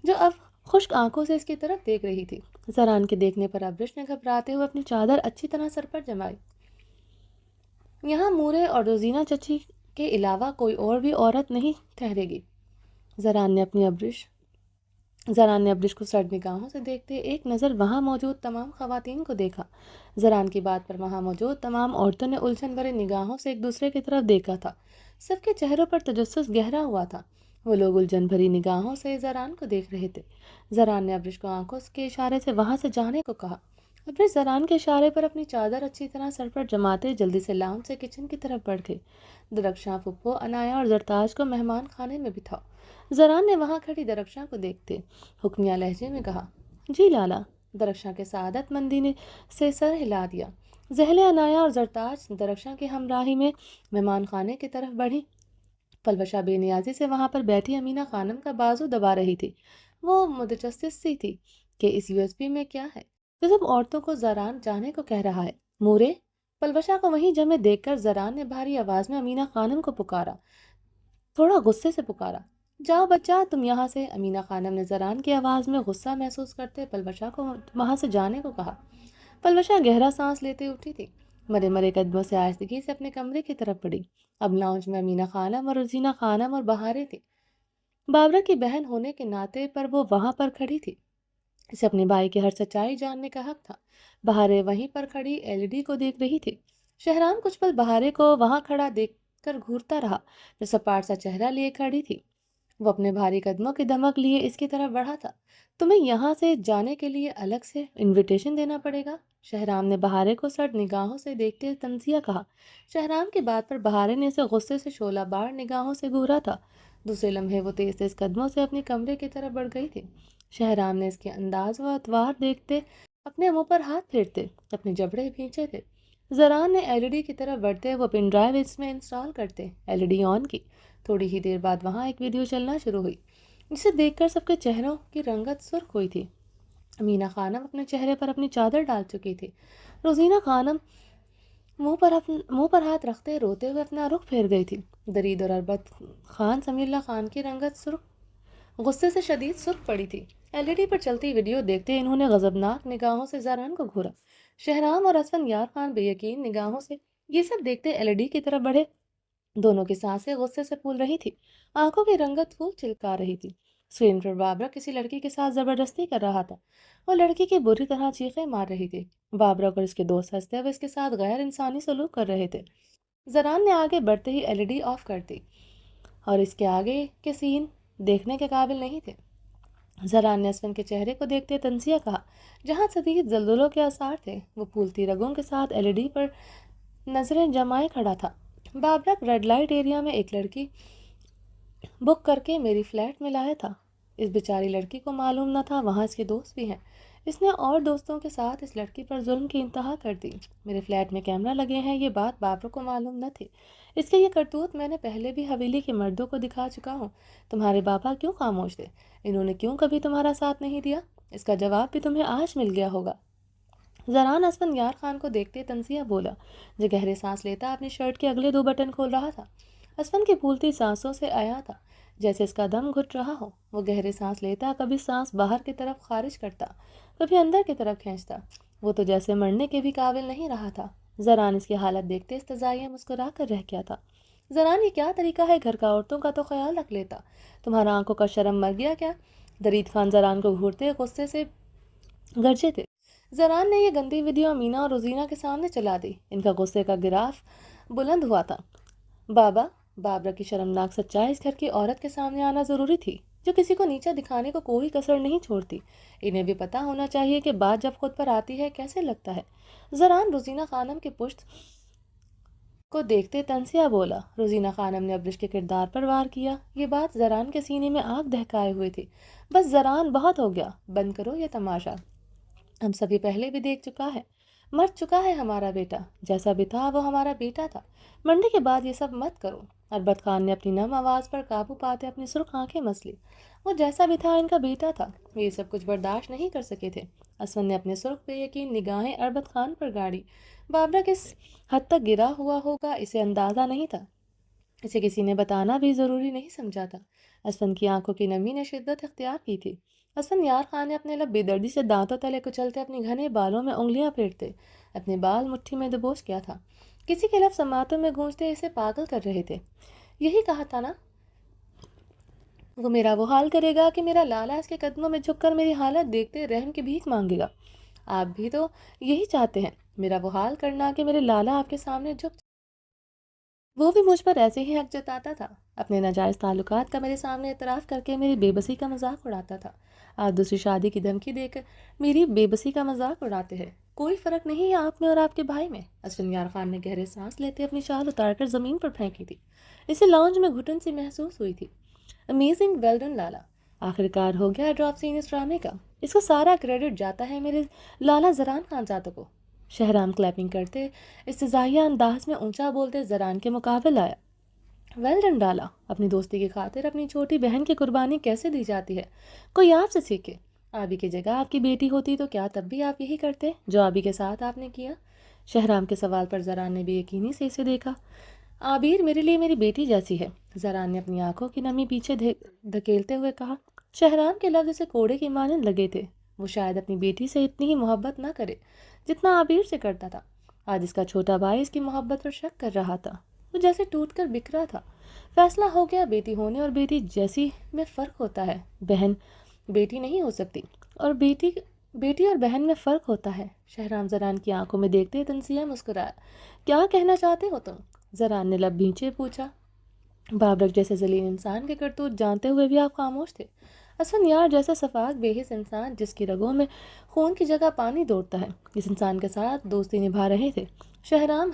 جو اب خشک آنکھوں سے اس کی طرف دیکھ رہی تھی۔ زران کے دیکھنے پر ابرش نے گھبراتے ہوئے اپنی چادر اچھی طرح سر پر جمائی۔ یہاں مورے اور روزینہ چچی کے علاوہ کوئی اور بھی عورت نہیں ٹھہرے گی۔ زران نے ابرش کو سرد نگاہوں سے دیکھتے ایک نظر وہاں موجود تمام خواتین کو دیکھا۔ زران کی بات پر وہاں موجود تمام عورتوں نے الجھن بھرے نگاہوں سے ایک دوسرے کی طرف دیکھا تھا۔ سب کے چہروں پر تجسس گہرا ہوا تھا۔ وہ لوگ الجھن بھری نگاہوں سے زران کو دیکھ رہے تھے۔ زران نے ابرش کو آنکھوں کے اشارے سے وہاں سے جانے کو کہا۔ ابرش زران کے اشارے پر اپنی چادر اچھی طرح سر پر جماتے جلدی سے لاؤنج سے کچن کی طرف بڑھ گئے۔ درخشاں، پھپھو، انایا اور زرتاج کو مہمان خانے میں بٹھاؤ۔ زران نے وہاں کھڑی درخشاں کو دیکھتے حکمیہ لہجے میں کہا، جی لالا۔ درخشاں کے سعادت مندی نے سے سر ہلا دیا۔ زحلِ انایا اور زرتاج درخشاں کی ہمراہی میں مہمان خانے کی طرف بڑھی۔ پلوشہ بے نیازی سے وہاں پر بیٹھی امینہ خانم کا بازو دبا رہی تھی۔ وہ متجسس سی تھی کہ اس یو ایس پی میں کیا ہے جو سب عورتوں کو زران جانے کو کہہ رہا ہے۔ مورے! پلوشہ کو وہیں جمے دیکھ کر زران نے بھاری آواز میں امینہ خانم کو پکارا، تھوڑا غصے سے پکارا۔ جاؤ بچہ تم یہاں سے۔ امینہ خانم نے زران کی آواز میں غصہ محسوس کرتے پلوشہ کو وہاں سے جانے کو کہا۔ پلوشہ گہرا سانس لیتے اٹھی تھی، مرے مرے قدموں سے آہستگی سے اپنے کمرے کی طرف بڑھی۔ اب لاؤنج میں امینہ خانم اور روزینہ خانم اور بہاریں تھیں۔ بابرک کی بہن ہونے کے ناطے پر وہ وہاں پر کھڑی تھی۔ اسے اپنے بھائی کی ہر سچائی جاننے کا حق تھا۔ بہاریں وہیں پر کھڑی ایل ای ڈی کو دیکھ رہی تھی۔ شہرام کچھ پل بہاریں کو وہاں کھڑا دیکھ کر گھورتا رہا، جو سپاٹ سا چہرہ لیے کھڑی تھی۔ وہ اپنے بھاری قدموں کی دھمک لیے اس کی طرف بڑھا تھا۔ تمہیں یہاں سے جانے کے لیے الگ سے انویٹیشن دینا پڑے گا۔ شہرام نے بہاریں کو سرد نگاہوں سے دیکھتے تنزیہ کہا۔ شہرام کی بات پر بہاریں نے اسے غصے سے شعلہ بار نگاہوں سے گھورا تھا۔ دوسرے لمحے وہ تیز تیز قدموں سے اپنے کمرے کی طرف بڑھ گئی تھی۔ شہرام نے اس کے انداز و اطوار دیکھتے اپنے منہ پر ہاتھ پھیرتے اپنے جبڑے بھینچے تھے۔ زران نے ایل ای ڈی کی طرف بڑھتے وہ پن ڈرائیو اس میں انسٹال کرتے ایل ای ڈی آن کی۔ تھوڑی ہی دیر بعد وہاں ایک ویڈیو چلنا شروع ہوئی، جسے دیکھ کر سب کے چہروں کی رنگت سرخ ہوئی تھی۔ امینہ خانم اپنے چہرے پر اپنی چادر ڈال چکی تھی۔ روزینہ خانم منہ پر ہاتھ رکھتے روتے ہوئے اپنا رخ پھیر گئی تھی۔ درید اور اربت خان سمیع اللہ خان کی رنگت غصے سے شدید سرخ پڑی تھی۔ ایل ای ڈی پر چلتی ویڈیو دیکھتے انہوں نے غضبناک نگاہوں سے زران کو گھورا۔ شہرام اور اسفندیار خان بے یقین نگاہوں سے یہ سب دیکھتے ایل ای ڈی کی طرف بڑھے۔ دونوں کی سانسیں غصے سے پھول رہی تھی، آنکھوں کی رنگت پھول چلکا رہی تھی۔ اسکرین پر بابرک کسی لڑکی کے ساتھ زبردستی کر رہا تھا۔ وہ لڑکی کی بری طرح چیخیں مار رہی تھی۔ بابرک اور اس کے دوست ہنستے ہوئے اس کے ساتھ غیر انسانی سلوک کر رہے تھے۔ زران نے آگے بڑھتے ہی ایل ای ڈی آف کر دی اور اس کے آگے کے سین دیکھنے کے قابل نہیں تھے۔ زران نے اسفند کے چہرے کو دیکھتے تنزیہ کہا، جہاں شدید زلزلوں کے آثار تھے۔ وہ پھولتی رگوں کے ساتھ ایل ای ڈی پر نظریں جمائے کھڑا تھا۔ بابرک ریڈ لائٹ ایریا میں ایک لڑکی بک کر کے میری فلیٹ میں لایا تھا۔ اس بیچاری لڑکی کو معلوم نہ تھا وہاں اس کے دوست بھی ہیں۔ اس نے اور دوستوں کے ساتھ اس لڑکی پر ظلم کی انتہا کر دی۔ میرے فلیٹ میں کیمرہ لگے ہیں، یہ بات بابر کو معلوم نہ تھی۔ اس کے یہ کرتوت میں نے پہلے بھی حویلی کے مردوں کو دکھا چکا ہوں۔ تمہارے بابا کیوں خاموش تھے؟ انہوں نے کیوں کبھی تمہارا ساتھ نہیں دیا؟ اس کا جواب بھی تمہیں آج مل گیا ہوگا۔ زران اسفند یار خان کو دیکھتے تنزیہ بولا، جو گہرے سانس لیتا اپنی شرٹ کے اگلے 2 بٹن کھول رہا تھا۔ اسفند کی پھولتی سانسوں سے آیا تھا جیسے اس کا دم گھٹ رہا ہو۔ وہ گہرے سانس لیتا، کبھی سانس باہر کی طرف خارج کرتا، کبھی اندر کی طرف کھینچتا۔ وہ تو جیسے مرنے کے بھی قابل نہیں رہا تھا۔ زران اس کی حالت دیکھتے استزائیہ مسکرا کر رہ گیا تھا۔ زران، یہ کیا طریقہ ہے؟ گھر کا عورتوں کا تو خیال رکھ لیتا، تمہارا آنکھوں کا شرم مر گیا کیا؟ درید خان زران کو گھورتے غصے سے گرجے تھے۔ زران نے یہ گندی ویڈیو امینا اور روزینہ کے سامنے چلا دی۔ ان کا غصے کا گراف بلند ہوا تھا۔ بابرا کی شرمناک سچائی اس گھر کی عورت کے سامنے آنا ضروری تھی، جو کسی کو نیچا دکھانے کو کوئی کسر نہیں چھوڑتی۔ انہیں بھی پتہ ہونا چاہیے کہ بات جب خود پر آتی ہے کیسے لگتا ہے۔ زران روزینہ خانم کے پشت کو دیکھتے تنزیہ بولا۔ روزینہ خانم نے ابرش کے کردار پر وار کیا۔ یہ بات زران کے سینے میں آگ دہکائے ہوئے تھی۔ بس زران، بہت ہو گیا، بند کرو یہ تماشا۔ ہم سبھی پہلے بھی دیکھ چکا ہے، مر چکا ہے ہمارا بیٹا، جیسا بھی تھا وہ ہمارا بیٹا تھا۔ مرنے کے بعد یہ سب مت کرو۔ اربت خان نے اپنی نم آواز پر قابو پاتے اپنی سرخ آنکھیں مس لی۔ وہ جیسا بھی تھا ان کا بیٹا تھا، وہ یہ سب کچھ برداشت نہیں کر سکے تھے۔ اسفند نے اپنے سرخ بے یقین نگاہیں اربت خان پر گاڑی۔ بابرا کس حد تک گرا ہوا ہوگا اسے اندازہ نہیں تھا، اسے کسی نے بتانا بھی ضروری نہیں سمجھا تھا۔ اسفند کی آنکھوں کی نمی نے شدت اختیار کی تھی۔ اسفند یار خان نے اپنے لب بے دردی سے دانتوں تلے کچلتے اپنے گھنے بالوں میں انگلیاں پھیرتے اپنے بال مٹھی میں دبوچ کیا تھا۔ کسی کے لفظ سماعتوں میں گونجتے اسے پاگل کر رہے تھے۔ یہی کہا تھا نا، وہ میرا وہ حال کرے گا کہ میرا لالا اس کے قدموں میں جھک کر میری حالت دیکھتے رحم کی بھیک مانگے گا۔ آپ بھی تو یہی چاہتے ہیں، میرا وہ حال کرنا کہ میرے لالا آپ کے سامنے جھک۔ وہ بھی مجھ پر ایسے ہی حق جتاتا تھا، اپنے ناجائز تعلقات کا میرے سامنے اعتراف کر کے میری بے بسی کا مذاق اڑاتا تھا۔ آپ دوسری شادی کی دھمکی دے کر میری بے بسی کا مذاق اڑاتے ہیں۔ کوئی فرق نہیں ہے آپ میں اور آپ کے بھائی میں۔ اسفند یار خان نے گہرے سانس لیتے اپنی شال اتار کر زمین پر پھینکی تھی۔ اسے لاؤنج میں گھٹن سی محسوس ہوئی تھی۔ امیزنگ، ویل ڈن لالا، آخرکار ہو گیا ڈراپ سین اس ڈرامے کا۔ اس کو سارا کریڈٹ جاتا ہے میرے لالا زران خان زادہ کو۔ شہرام کلیپنگ کرتے استزائیہ انداز میں اونچا بولتے زران کے مقابل آیا۔ ویل ڈن لالا، اپنی دوستی کی خاطر اپنی چھوٹی بہن کی قربانی کیسے دی جاتی ہے، کوئی آپ سے سیکھے۔ آبی کی جگہ آپ کی بیٹی ہوتی تو کیا تب بھی آپ یہی کرتے جو آبی کے ساتھ آپ نے کیا؟ شہرام کے سوال پر زران نے بے یقینی سے اسے دیکھا۔ عابیر میرے لیے میری بیٹی جیسی ہے، زران نے اپنی آنکھوں کی نمی پیچھے دھکیلتے ہوئے کہا۔ شہرام کے لفظ اسے کوڑے کی مانند لگے تھے۔ وہ شاید اپنی بیٹی سے اتنی ہی محبت نہ کرے جتنا عابیر سے کرتا تھا۔ آج اس کا چھوٹا بھائی اس کی محبت پر شک کر رہا تھا۔ وہ جیسے ٹوٹ کر بکھرا تھا۔ فیصلہ ہو گیا، بیٹی ہونے اور بیٹی جیسی میں فرق ہوتا ہے، بہن بیٹی نہیں ہو سکتی، اور بیٹی اور بہن میں فرق ہوتا ہے۔ شہرام زران کی آنکھوں میں دیکھتے تنزیہ مسکرایا۔ کیا کہنا چاہتے ہو تم؟ زران نے لب بھینچے پوچھا۔ بابرک جیسے ذلیل انسان کے کرتوت جانتے ہوئے بھی آپ خاموش تھے۔ اسفند یار جیسا شفاق بے حس انسان جس کی رگوں میں خون کی جگہ پانی دوڑتا ہے، اس انسان کے ساتھ دوستی نبھا رہے تھے۔ شہرام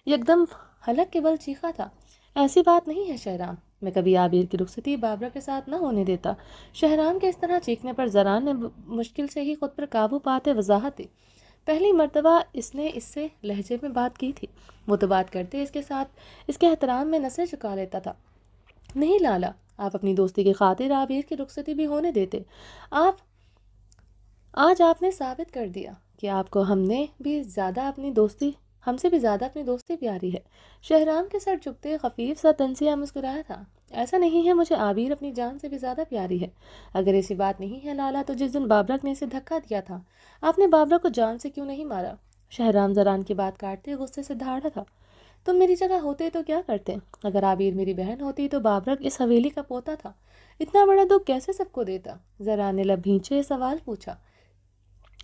یکدم حلق کے بل چیخا تھا۔ ایسی بات نہیں ہے شہرام، میں کبھی عابیر کی رخصتی بابرا کے ساتھ نہ ہونے دیتا۔ شہرام کے اس طرح چیخنے پر زران نے مشکل سے ہی خود پر قابو پاتے وضاحت دی۔ پہلی مرتبہ اس نے اس سے لہجے میں بات کی تھی، وہ تو بات کرتے اس کے ساتھ اس کے احترام میں نسیں چکا لیتا تھا۔ نہیں لالا، آپ اپنی دوستی کی خاطر عابیر کی رخصتی بھی ہونے دیتے۔ آج آپ نے ثابت کر دیا کہ آپ کو ہم سے بھی زیادہ اپنی دوستی پیاری ہے۔ شہرام کے سر جھکتے خفیف سا تنزیہ مسکرایا تھا۔ ایسا نہیں ہے، مجھے عابیر اپنی جان سے بھی زیادہ پیاری ہے۔ اگر ایسی بات نہیں ہے لالا، تو جس دن بابرک نے اسے دھکا دیا تھا، آپ نے بابرک کو جان سے کیوں نہیں مارا؟ شہرام زران کی بات کاٹتے غصے سے دھاڑا تھا۔ تم میری جگہ ہوتے تو کیا کرتے؟ اگر عابیر میری بہن ہوتی تو بابرک اس حویلی کا پوتا تھا، اتنا بڑا دکھ کیسے سب کو دیتا؟ زران نے لب بھینچے سوال پوچھا۔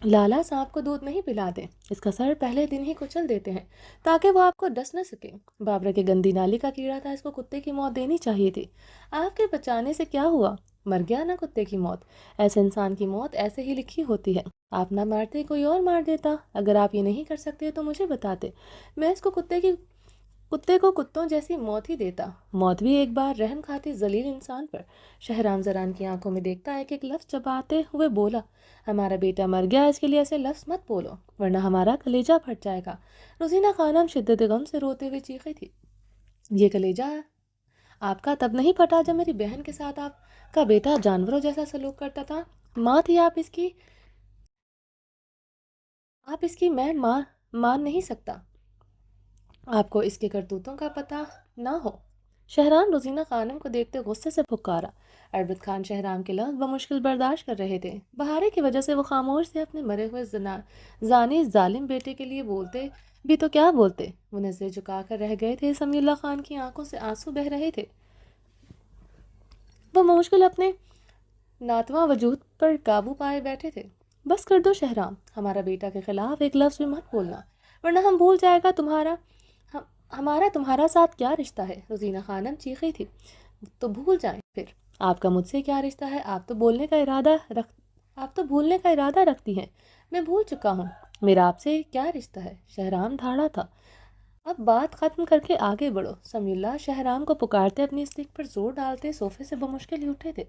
لالا، سانپ کو دودھ نہیں پلاتے، اس کا سر پہلے دن ہی کچل دیتے ہیں تاکہ وہ آپ کو ڈس نہ سکے۔ بابرک کے گندی نالی کا کیڑا تھا، اس کو کتے کی موت دینی چاہیے تھی۔ آپ کے بچانے سے کیا ہوا؟ مر گیا نا کتے کی موت۔ ایسے انسان کی موت ایسے ہی لکھی ہوتی ہے، آپ نہ مارتے کوئی اور مار دیتا۔ اگر آپ یہ نہیں کر سکتے تو مجھے بتاتے، میں اس کو کتے کی کتے کو کتوں جیسی موت ہی دیتا، موت بھی ایک بار رحم کھاتی ذلیل انسان پر۔ شہرام زران کی آنکھوں میں دیکھتا ہے کہ ایک لفظ چباتے ہوئے بولا، ہمارا بیٹا مر گیا، اس کے لیے ایسے لفظ مت بولو ورنہ ہمارا کلیجہ پھٹ جائے گا۔ روزینہ خانم شدت غم سے روتے ہوئے چیخی تھی، یہ کلیجہ آپ کا تب نہیں پھٹا جب میری بہن کے ساتھ آپ کا بیٹا جانوروں جیسا سلوک کرتا تھا؟ ماں تھی آپ اس کی میں مان نہیں سکتا آپ کو اس کے کرتوتوں کا پتہ نہ ہو۔ شہرام روزینہ خانم کو دیکھتے غصے سے پکارا۔ عربت خان شہرام کے لفظ بمشکل برداشت کر رہے تھے۔ بہارے کی وجہ سے وہ خاموش سے اپنے مرے ہوئے زانی ظالم بیٹے کے لیے بولتے بھی تو کیا بولتے، وہ نظریں جھکا کر رہ گئے تھے۔ سمیع اللہ خان کی آنکھوں سے آنسو بہہ رہے تھے، وہ بمشکل اپنے ناتواں وجود پر قابو پائے بیٹھے تھے۔ بس کر دو شہرام، ہمارا بیٹا کے خلاف ایک لفظ بھی مت بولنا ورنہ ہم بھول جائے گا ہمارا تمہارا ساتھ کیا رشتہ ہے۔ روزینہ خانم چیخی تھی، تو بھول جائیں پھر، آپ کا مجھ سے کیا رشتہ ہے؟ آپ تو بھولنے کا ارادہ رکھتی ہیں۔ میں بھول چکا ہوں میرا آپ سے کیا رشتہ ہے۔ شہرام دھاڑا تھا، اب بات ختم کر کے آگے بڑھو۔ سمیع اللہ شہرام کو پکارتے اپنی اسٹک پر زور ڈالتے صوفے سے بمشکل ہی اٹھے تھے۔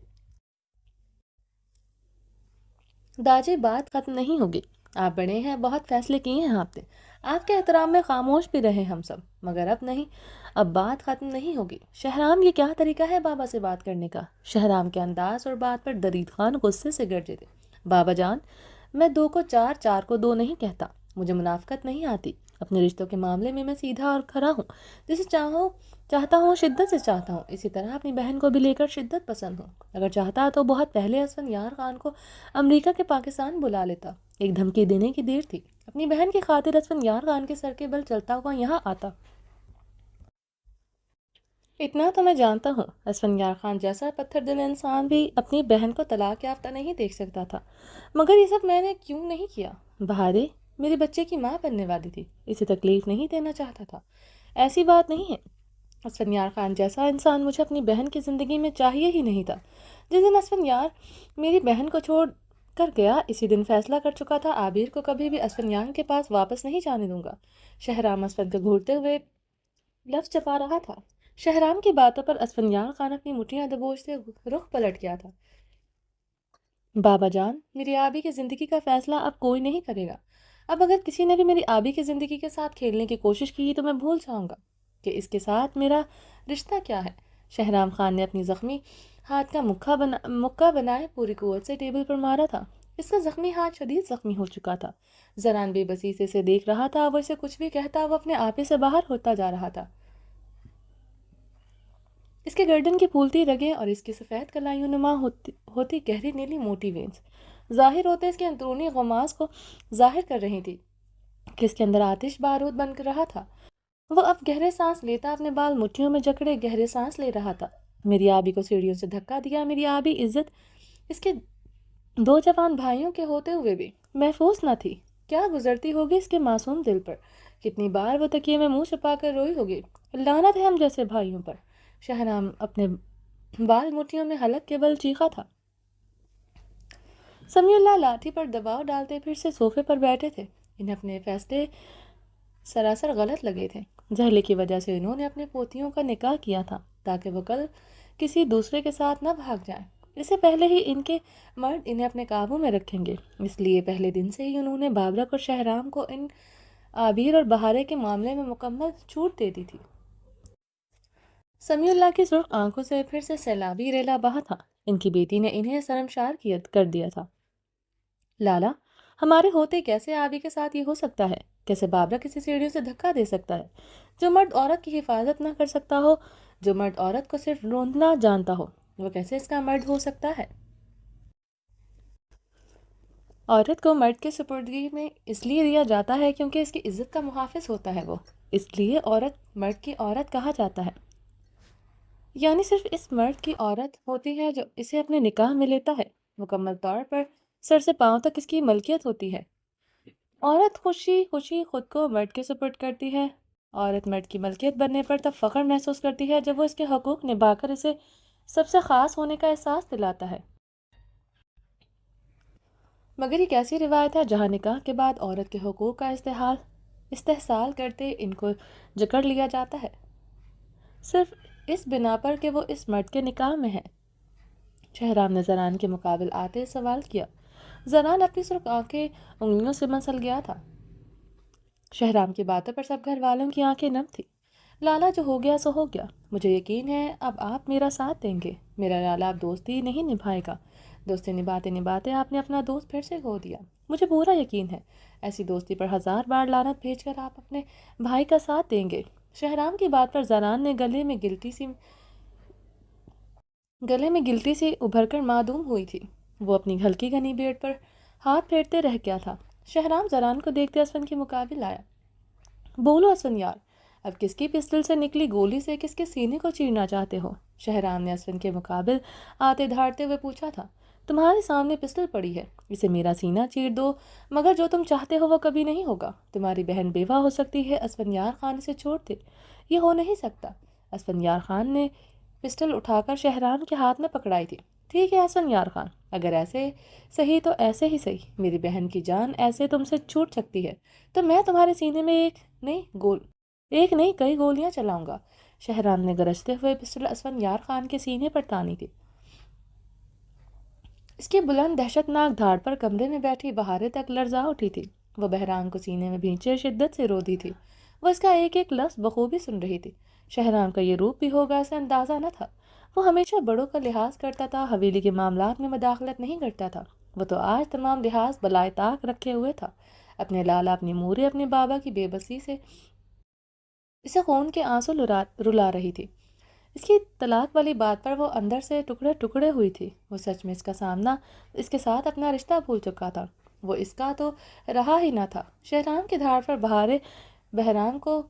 داجی بات ختم نہیں ہوگی، آپ بڑے ہیں، بہت فیصلے کیے ہیں آپ نے، آپ کے احترام میں خاموش بھی رہے ہم سب، مگر اب نہیں، اب بات ختم نہیں ہوگی۔ شہرام یہ کیا طریقہ ہے بابا سے بات کرنے کا؟ شہرام کے انداز اور بات پر درید خان غصے سے گرجے تھے۔ بابا جان، میں 2 کو 4، 4 کو 2 نہیں کہتا، مجھے منافقت نہیں آتی، اپنے رشتوں کے معاملے میں سیدھا اور کھرا ہوں، جسے چاہتا ہوں شدت سے چاہتا ہوں، اسی طرح اپنی بہن کو بھی لے کر شدت پسند ہوں۔ اگر چاہتا تو بہت پہلے اسفندیار خان کو امریکہ کے پاکستان بلا لیتا، ایک دھمکی دینے کی دیر تھی، اپنی بہن کی خاطر اسفندیار خان کے سر کے بل چلتا ہوا یہاں آتا۔ اتنا تو میں جانتا ہوں، اسفندیار خان جیسا پتھر دل انسان بھی اپنی بہن کو طلاق یافتہ نہیں دیکھ سکتا تھا، مگر یہ سب میں نے کیوں نہیں کیا؟ بہارے میرے بچے کی ماں بننے والی تھی، اسے تکلیف نہیں دینا چاہتا تھا، ایسی بات نہیں ہے۔ اسفندیار خان جیسا انسان مجھے اپنی بہن کی زندگی میں چاہیے ہی نہیں تھا۔ جس دن اسفندیار میری بہن کو چھوڑ کر گیا، اسی دن فیصلہ کر چکا تھا عابر کو کبھی بھی اسفندیار کے پاس واپس نہیں جانے دوں گا۔ شہرام اسفند کو گھورتے ہوئے لفظ چپا رہا تھا۔ شہرام کی باتوں پر اسفندیار خان اپنی مٹھیاں دبوچتے رخ پلٹ گیا تھا۔ بابا جان، میری آبی کی زندگی کا فیصلہ اب کوئی نہیں کرے گا، اب اگر کسی نے بھی میری آبی کی زندگی کے ساتھ کھیلنے کی کوشش کی تو میں بھول جاؤں گا کہ اس کے ساتھ میرا رشتہ کیا ہے۔ شہرام خان نے اپنی زخمی ہاتھ کا مکہ بنائے پوری قوت سے ٹیبل پر مارا تھا۔ اس کا زخمی ہاتھ شدید زخمی ہو چکا تھا۔ زران بے بسی سے اسے دیکھ رہا تھا، وہ اسے کچھ بھی کہتا وہ اپنے آپے سے باہر ہوتا جا رہا تھا۔ اس کے گردن کی پھولتی رگیں اور اس کی سفید کلائیوں نما ہوتی گہری نیلی موٹی وینز ظاہر ہوتے اس کے اندرونی غماز کو ظاہر کر رہی تھی کہ اس کے اندر آتش بارود بن کر رہا تھا۔ وہ اب گہرے سانس لیتا اپنے بال مٹھیوں میں جکڑے گہرے سانس لے رہا تھا۔ میری آبی کو سیڑھیوں سے دھکا دیا، میری آبی عزت اس کے 2 جوان بھائیوں کے ہوتے ہوئے بھی محفوظ نہ تھی۔ کیا گزرتی ہوگی اس کے معصوم دل پر، کتنی بار وہ تکیے میں منہ چھپا کر روئی ہوگی۔ لعنت ہے ہم جیسے بھائیوں پر۔ شہرام اپنے بال مٹھیوں میں حلق کے بل چیخا تھا۔ سمیع اللہ لاٹھی پر دباؤ ڈالتے پھر سے صوفے پر بیٹھے تھے۔ انہیں اپنے فیصلے سراسر غلط لگے تھے۔ زہلے کی وجہ سے انہوں نے اپنے پوتیوں کا نکاح کیا تھا تاکہ وہ کل کسی دوسرے کے ساتھ نہ بھاگ جائیں۔ اس سے پہلے ہی ان کے مرد انہیں اپنے قابو میں رکھیں گے، اس لیے پہلے دن سے ہی انہوں نے بابرک اور شہرام کو ان عابر اور بہارے کے معاملے میں مکمل چھوٹ دے دی تھی۔ سمیع اللہ کی سرخ آنکھوں سے پھر سے سیلابی ریلا بہا تھا۔ ان کی بیٹی نے انہیں شرمسار کر دیا تھا۔ لالا، ہمارے ہوتے کیسے آبی کے ساتھ یہ ہو سکتا ہے؟ کیسے بابرا کسی سیڑھیوں سے دھکا دے سکتا ہے؟ جو مرد عورت کی حفاظت نہ کر سکتا ہو، جو مرد عورت کو صرف روندنا جانتا ہو، وہ کیسے اس کا مرد ہو سکتا ہے؟ عورت کو مرد کے سپردگی میں اس لیے دیا جاتا ہے کیونکہ اس کی عزت کا محافظ ہوتا ہے وہ، اس لیے عورت مرد کی عورت کہا جاتا ہے۔ یعنی صرف اس مرد کی عورت ہوتی ہے جو اسے اپنے نکاح میں لیتا ہے، مکمل طور پر سر سے پاؤں تک اس کی ملکیت ہوتی ہے۔ عورت خوشی خوشی خود کو مرد کے سپرد کرتی ہے۔ عورت مرد کی ملکیت بننے پر تب فخر محسوس کرتی ہے جب وہ اس کے حقوق نبھا کر اسے سب سے خاص ہونے کا احساس دلاتا ہے۔ مگر یہ کیسی روایت ہے جہاں نکاح کے بعد عورت کے حقوق کا استحال استحصال کرتے ان کو جکڑ لیا جاتا ہے، صرف اس بنا پر کہ وہ اس مرد کے نکاح میں ہے؟ شہرام نے زنان کے مقابل آتے سوال کیا۔ زنان اپنی سرخ آنکھیں انگلیوں سے مسل گیا تھا۔ شہرام کی باتوں پر سب گھر والوں کی آنکھیں نم تھی۔ لالا جو ہو گیا سو ہو گیا، مجھے یقین ہے اب آپ میرا ساتھ دیں گے۔ میرا لالا اب دوستی نہیں نبھائے گا۔ دوستی نبھاتے نبھاتے آپ نے اپنا دوست پھر سے کھو دیا۔ مجھے پورا یقین ہے ایسی دوستی پر 1000 بار لعنت بھیج کر آپ اپنے بھائی کا ساتھ دیں گے۔ شہرام کی بات پر زنان نے گلے میں گلتی سی ابھر کر معدوم ہوئی تھی۔ وہ اپنی ہلکی گھنی بیڑ پر ہاتھ پھیرتے رہ گیا تھا۔ شہرام زنان کو دیکھتے اسفن کے مقابل آیا۔ بولو اسفن یار، اب کس کی پسٹل سے نکلی گولی سے کس کے سینے کو چیرنا چاہتے ہو؟ شہرام نے اسفن کے مقابل آتے دھاڑتے ہوئے پوچھا تھا۔ تمہارے سامنے پسٹل پڑی ہے، اسے میرا سینہ چیر دو، مگر جو تم چاہتے ہو وہ کبھی نہیں ہوگا۔ تمہاری بہن بیوہ ہو سکتی ہے، اسفندیار خان اسے چھوڑ دے۔ یہ ہو نہیں سکتا۔ اسفندیار خان نے پسٹل اٹھا کر شہرام کے ہاتھ میں پکڑائی تھی۔ ٹھیک ہے اسفندیار خان، اگر ایسے صحیح تو ایسے ہی صحیح، میری بہن کی جان ایسے تم سے چھوٹ سکتی ہے تو میں تمہارے سینے میں ایک نہیں کئی گولیاں چلاؤں گا۔ شہرام نے گرجتے ہوئے پسٹل اسفندیار خان کے سینے پر تانی تھی۔ اس کی بلند دہشت ناک دھاڑ پر کمرے میں بیٹھی بہارے تک لرزا اٹھی تھی۔ وہ بحران کو سینے میں بھینچے شدت سے رو دی تھی۔ وہ اس کا ایک ایک لفظ بخوبی سن رہی تھی۔ شہرام کا یہ روپ بھی ہوگا اسے اندازہ نہ تھا۔ وہ ہمیشہ بڑوں کا لحاظ کرتا تھا، حویلی کے معاملات میں مداخلت نہیں کرتا تھا۔ وہ تو آج تمام لحاظ بالائے طاق رکھے ہوئے تھا۔ اپنے لالا، اپنی مورے، اپنے بابا کی بے بسی سے اسے خون کے آنسو رلا رہی تھی۔ اس کی طلاق والی بات پر وہ اندر سے ٹکڑے ٹکڑے ہوئی تھی۔ وہ سچ میں اس کے ساتھ اپنا رشتہ بھول چکا تھا۔ وہ اس کا تو رہا ہی نہ تھا۔ شہرام کی دھاڑ پر بحران کو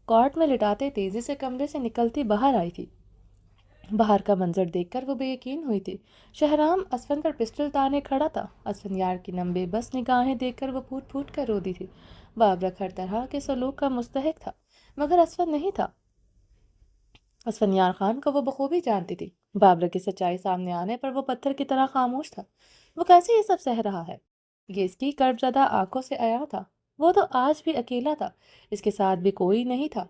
کارٹ میں لٹاتے تیزی سے کمرے سے نکلتی باہر آئی تھی۔ باہر کا منظر دیکھ کر وہ بے یقین ہوئی تھی۔ شہرام اسفن پر پسٹل تانے کھڑا تھا۔ اسفن یار کی نم بے بس نگاہیں دیکھ کر وہ پھوٹ پھوٹ کر رو دی تھی۔ بابرک ہر طرح کے سلوک کا مستحق تھا، مگر اسفن نہیں تھا۔ اسفندیار خان کو وہ بخوبی جانتی تھی۔ بابرک کی سچائی سامنے آنے پر وہ پتھر کی طرح خاموش تھا۔ وہ کیسے یہ سب سہ رہا ہے؟ یہ اس کی کرب زدہ آنکھوں سے عیاں تھا۔ وہ تو آج بھی اکیلا تھا، اس کے ساتھ بھی کوئی نہیں تھا۔